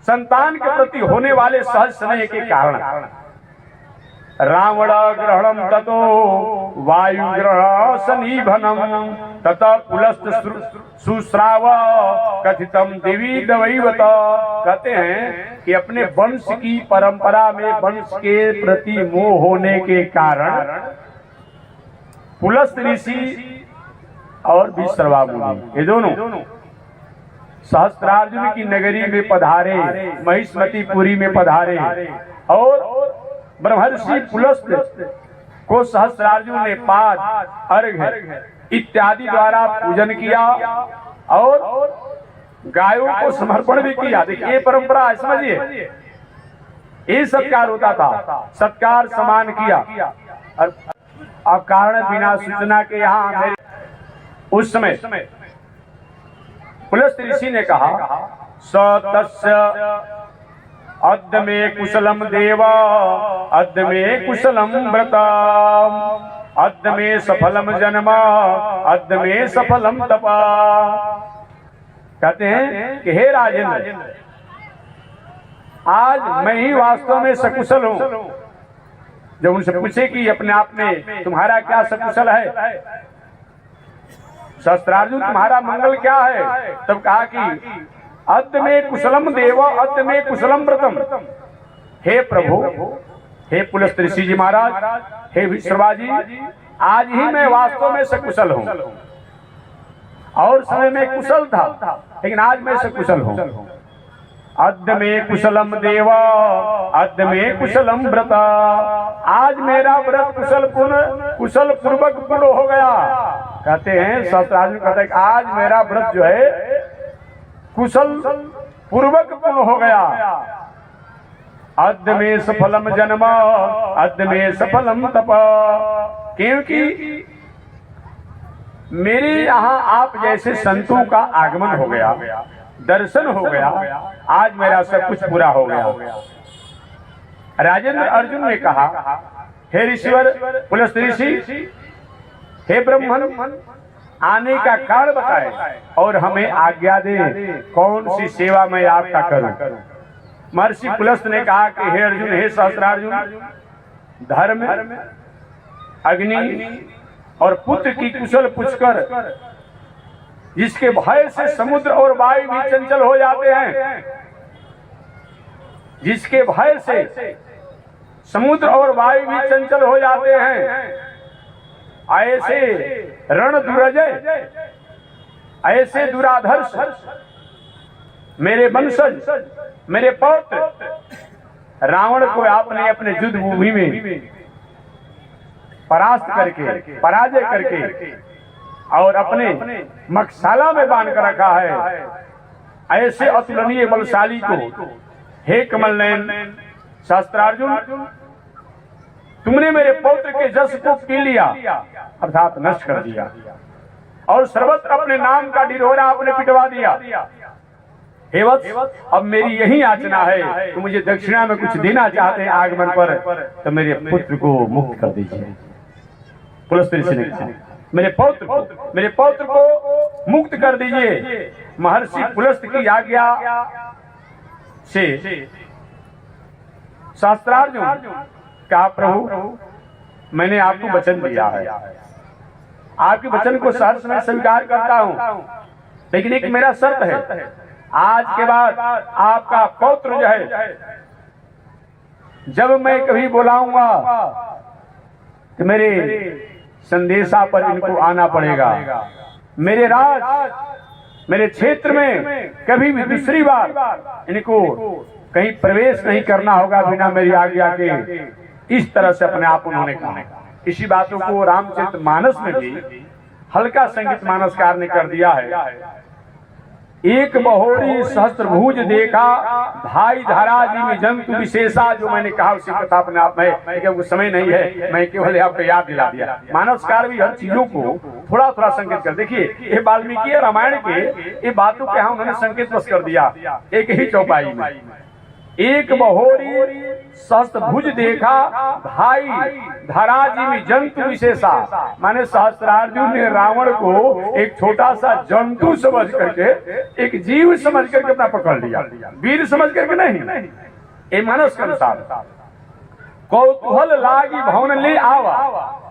संतान के प्रति होने वाले सहज स्नेह के कारण रावण ग्रहणम ततो वायु ग्रह सनीभनम तथा पुलस्त सुश्राव कथितम देवी दवैवत। कहते हैं कि अपने वंश की परंपरा में वंश के प्रति मोह होने के कारण पुलस्त ऋषि और विश्रवा मुनि ये दोनों सहस्त्रार्जुन की नगरी में पधारे, महिष्मतीपुरी में पधारे और ब्रह्मर्षि पुलस्त को सहस्त्रार्जुन ने पाद, अर्घ्य इत्यादि द्वारा पूजन किया और गायों को समर्पण भी किया। देखिए ये परंपरा समझिए, ये सत्कार होता था, सत्कार सम्मान किया। और कारण बिना सूचना के यहाँ उस समय पुलस्त ऋषि ने कहा सतस्य अद्य में कुशलम देव अद्य में कुशलम व्रता अद्य में सफलम जन्म अद्य में सफलम तपा। कहते हैं कि हे राजेंद्र, आज मैं ही वास्तव में सकुशल हूं। जब उनसे पूछे कि अपने आप में तुम्हारा क्या सकुशल है, सहस्त्रार्जुन तुम्हारा मंगल क्या है, तब कहा कि अद्य में कुशलम देव अद्य में कुशलम व्रतम। हे प्रभु, हे पुलस्त ऋषि जी महाराज, हे विश्रवा जी, आज ही मैं वास्तव में सकुशल हूँ। और समय में कुशल था लेकिन आज मैं सकुशल हूँ। अद्य में कुशलम देव अद्य में कुशलम व्रत। आज मेरा व्रत कुशल पूर्वक पूर्ण हो गया। कहते हैं सहस्त्रार्जुन कहते हैं आज मेरा व्रत जो है कुशल पूर्वक पूर्ण हो गया। अद्य में सफलम जन्म अद्य में सफलम तप, क्योंकि मेरे यहाँ आप जैसे संतों का आगमन हो गया, दर्शन हो गया, आज मेरा सब कुछ पूरा हो गया। राजेंद्र अर्जुन ने कहा, हे ऋषिवर पुलस्त ऋषि, हे ब्रह्मन, आने का कारण बताए और हमें आज्ञा दे, कौन सी सेवा मैं आपका करूं। महर्षि पुलस्त ने कहा कि हे अर्जुन, हे सहस्त्रार्जुन, धर्म, अग्नि और पुत्र की कुशल पूछकर जिसके भय से समुद्र और वायु भी चंचल हो जाते हैं, जिसके भय से समुद्र और वायु भी चंचल हो जाते हैं, ऐसे रण दुरजय, ऐसे दुराधर्ष मेरे वंशज, मेरे पौत्र रावण को आपने अपने युद्ध भूमि में परास्त करके, पराजय करके और अपने मकशाला में बांध कर रखा है। ऐसे अतुलनीय बलशाली को हे कमल नयन शास्त्रार्जुन, तुमने मेरे पौत्र के जस को पी लिया, अर्थात नष्ट कर दिया, और सर्वत्र अपने नाम का ढिढोरा आपने पिटवा दिया। हे वत्स, अब मेरी यही याचना है कि मुझे दक्षिणा में कुछ देना चाहते हैं आगमन पर, तो मेरे पुत्र को मुक्त कर दीजिए। पुलस्त ऋषि ने कहा, मेरे पौत्र को मुक्त कर दीजिए। महर्षि पुलस्त की आज्ञा से शास्त्रार्जुन कहा, प्रभु मैंने आपको वचन दिया है, आपके वचन को सहर्ष में स्वीकार करता हूँ, लेकिन एक मेरा शर्त है, आज के बाद आपका पौत्र जो है, जब मैं कभी बुलाऊंगा तो मेरे संदेशा पर इनको आना पड़ेगा। मेरे राज, मेरे क्षेत्र में कभी भी दूसरी बार इनको कहीं प्रवेश नहीं करना होगा बिना मेरी आज्ञा के। इस तरह से अपने आप उन्होंने कहा। इसी बातों को रामचरितमानस में भी हल्का संगीत मानसकार ने कर दिया है। एक बहोरी सहस्त्रभुज देखा, भाई धराजी में जंतु विशेषा, जो मैंने कहा उसी कथा अपने आप में, क्योंकि समय नहीं है, मैं केवल आपको याद दिला दिया। मानसकार भी हर चीजों को थोड़ा थोड़ा संकेत कर, देखिए ये वाल्मीकि रामायण के ये बातों के यहाँ उन्होंने संकेत बस कर दिया एक ही चौपाई में। एक बहोरी सहस्त्रभुज देखा, भाई धराजी में जंतु विशेषा, माने सहस्त्रार्जुन ने रावण को एक छोटा सा जंतु समझ करके, एक जीव समझ करके अपना पकड़ लिया, वीर समझ करके नहीं। ये मानस के अनुसार कौतूहल लागी भवन ले आवा,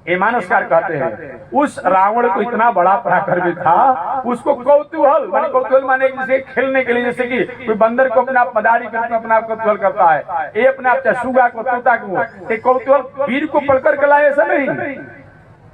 ये मानसकार कहते हैं। उस रावण को इतना बड़ा पराक्रमी था, उसको कौतूहल माने जैसे खेलने के लिए, जैसे कि कोई बंदर को अपना मदारी करके अपना आप कौतूहल करता है, ये अपने आप सुगा को, तोता को, एक कौतूहल वीर को पढ़कर के लाए, ऐसा नहीं।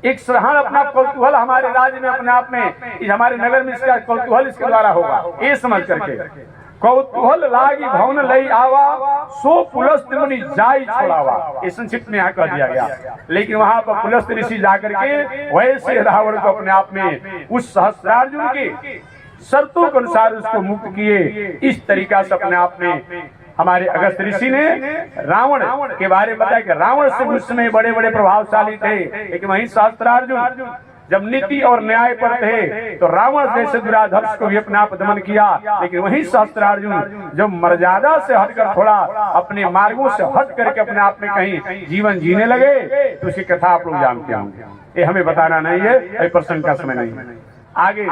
एक श्रहण अपना कौतूहल हमारे राज्य में अपने आप में, हमारे नगर में इसका कौतूहल इसके द्वारा होगा, ये समझ करके कौतूहल लागी भवन लई आवा, सो पुलस्त मुनि जाई छोड़ावा, ये संक्षिप्त में यहाँ कर दिया गया। लेकिन वहां पर पुलस्त ऋषि जाकर के वैसे रावण को अपने आप में उस सहस्त्रार्जुन के शर्तों के अनुसार उसको मुक्त किए। इस तरीका से अपने आप में हमारे अगस्त ऋषि ने रावण के बारे में बताया कि रावण से उस समय बड़े बड़े प्रभावशाली थे, लेकिन वही सहस्त्रार्जुन जब नीति और न्याय पर थे तो रावण जैसे दुराधर्ष को भी अपने आप दमन किया, लेकिन वही सहस्त्रार्जुन जब मर्यादा से हटकर थोड़ा अपने मार्गों से हट करके अपने आप में कहीं जीवन जीने लगे, तो उसकी कथा आप लोग जानते होंगे, ये हमें बताना नहीं है, ये प्रसंग का समय नहीं है। आगे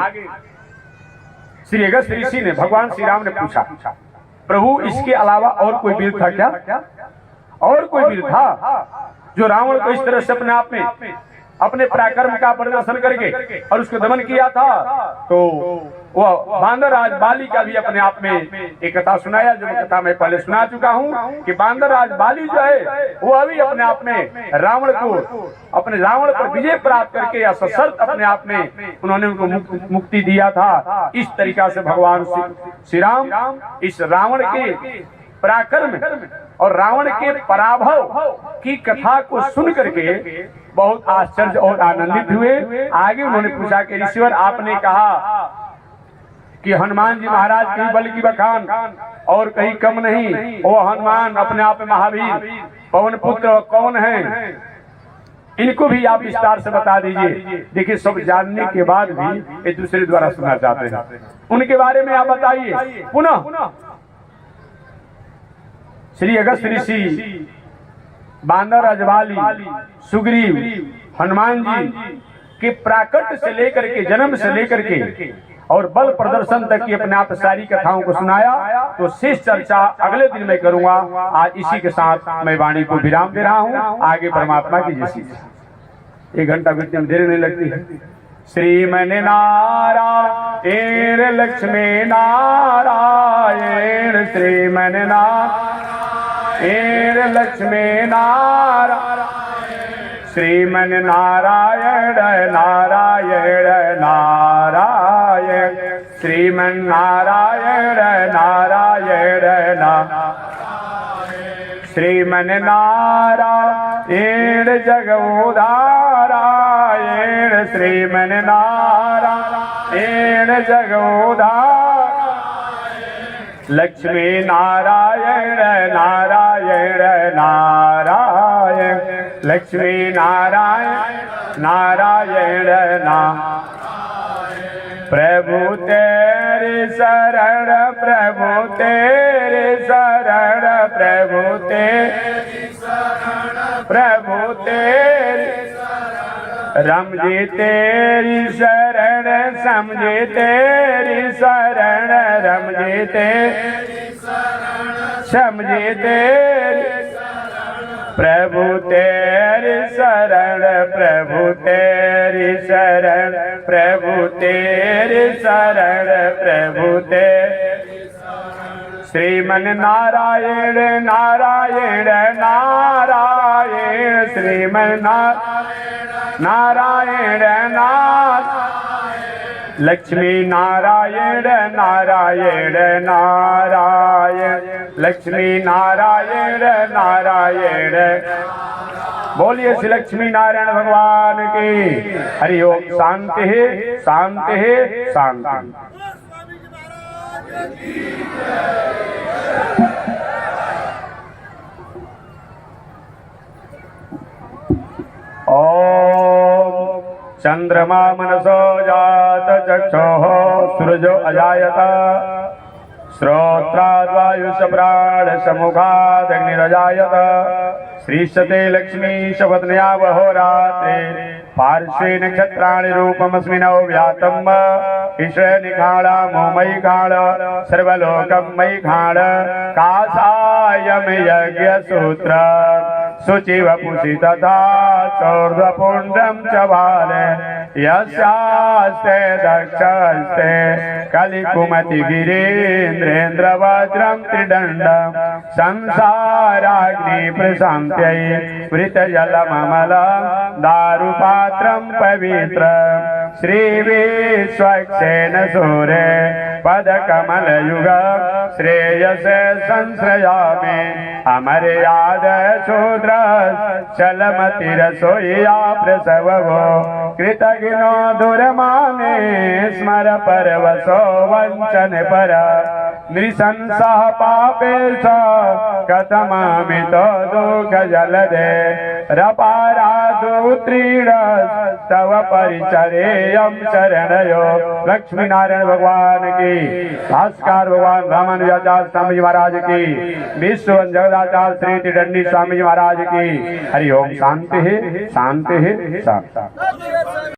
श्री अगस्त ऋषि ने भगवान श्री राम ने पूछा, प्रभु इसके अलावा और कोई वीर था क्या? और कोई वीर था जो रावण को इस तरह से अपने आप में अपने पराक्रम का प्रदर्शन करके और उसको दमन किया था? तो वह बांदरराज बाली का भी अपने आप में एक कथा सुनाया, जो कथा मैं पहले सुना चुका हूँ कि बांदरराज बाली जो है वह भी अपने आप में रावण को, अपने रावण पर विजय प्राप्त करके या सशर्त अपने आप में उन्होंने उनको मुक्ति दिया था। इस तरीका से भगवान श्री राम इस रावण के पराक्रम और रावण के पराभव की कथा को सुन करके बहुत आश्चर्य और आनंदित हुए। आगे उन्होंने पूछा कि ऋषिवर आपने कहा कि हनुमान जी महाराज के बल की बखान और कहीं कम नहीं। वो हनुमान अपने आप में महावीर, पवन पुत्र कौन है, इनको भी आप विस्तार से बता दीजिए। देखिए सब जानने के बाद भी एक दूसरे द्वारा सुनना चाहते हैं, उनके बारे में आप बताइए। पुनः श्री अगस्त ऋषि, बानर अजवाली, सुग्रीव, हनुमान जी के प्राकट्य से लेकर के, जन्म से लेकर के और बल प्रदर्शन तक की अपने आप सारी कथाओं को सुनाया। तो शेष चर्चा अगले दिन मैं करूंगा। आज इसी के साथ मैं वाणी को विराम दे रहा हूं। आगे परमात्मा की जैसी 1 घंटा बीतने में देर नहीं लगती है। श्रीमन नारायण लक्ष्मी नारायण, श्रीमन नारायण लक्ष्मी नारायण, श्रीमन नारायण नारायण नारायण, श्रीमन नारायण नारायण नारायण, श्रीमन नारायण जगोदारायण, श्रीमन नारायण जगोदारायण, लक्ष्मी नारायण नारायण नारायण, लक्ष्मी नारायण नारायण नारायण, प्रभु तेरे शरण, प्रभु तेरे शरण, प्रभु तेरे शरण, प्रभु तेरे राम जी तेरी शरण, समझे तेरी शरण, राम जी तेरी शरण, समझे तेरी, प्रभु तेरी शरण, प्रभु तेरी शरण, प्रभु तेरी शरण, प्रभु तेरी शरण, श्रीमन नारायण नारायण नारायण, श्रीमन नारायण नारायण, लक्ष्मी नारायण नारायण नारायण, लक्ष्मी नारायण नारायण। बोलिए श्री लक्ष्मी नारायण भगवान की हरि ओम। शांति है, शांति है, शांति। ओम चंद्रमा मनसो जात चक्षुः सूरजो अजायत, श्रोत्राद्वायुष प्राण समुखादग्निरजायत, श्रीशते लक्ष्मी शपथनया वहोरात्रे, पार्श्वे नक्षत्राणि रूपमस्मिनौ व्यातम्, ईश्वर निखाड़ा मोमयि खाड़, सर्वलोकं मयि खाड़, कासायम यज्ञ सूत्र, शुचिव पुषि तथा चौर्ध्वपुण्ड्रं च भाले, यस्यास्ते दक्षस्ते कलिकुमति गिरीन्द्रेन्द्र वज्रं त्रिदण्डं, संसाराग्नि प्रशान्त्यै मृतजलममलं दारुपात्रं पवित्रं, श्रीविश्वक्सेन सूरे पदकमलयुग, श्रेयसे संश्रयामि अमर्याद शूद्र, चलमतिरसोया प्रसवो, कृतघ्नो दुर्मामे स्मर परवसो वंचन पर, नृशंसः पापेश कथमामितो दुःख जलदे, रपारादुत्रीण तव परिचरेयं शरणयो। लक्ष्मी नारायण भगवान की, भास्कर भगवान रामानुजाचार्य स्वामी महाराज की, विश्व जगदाचार्य श्री त्रिदंडी स्वामी महाराज की। हरि ओम। शांति है, शांति है, शांति।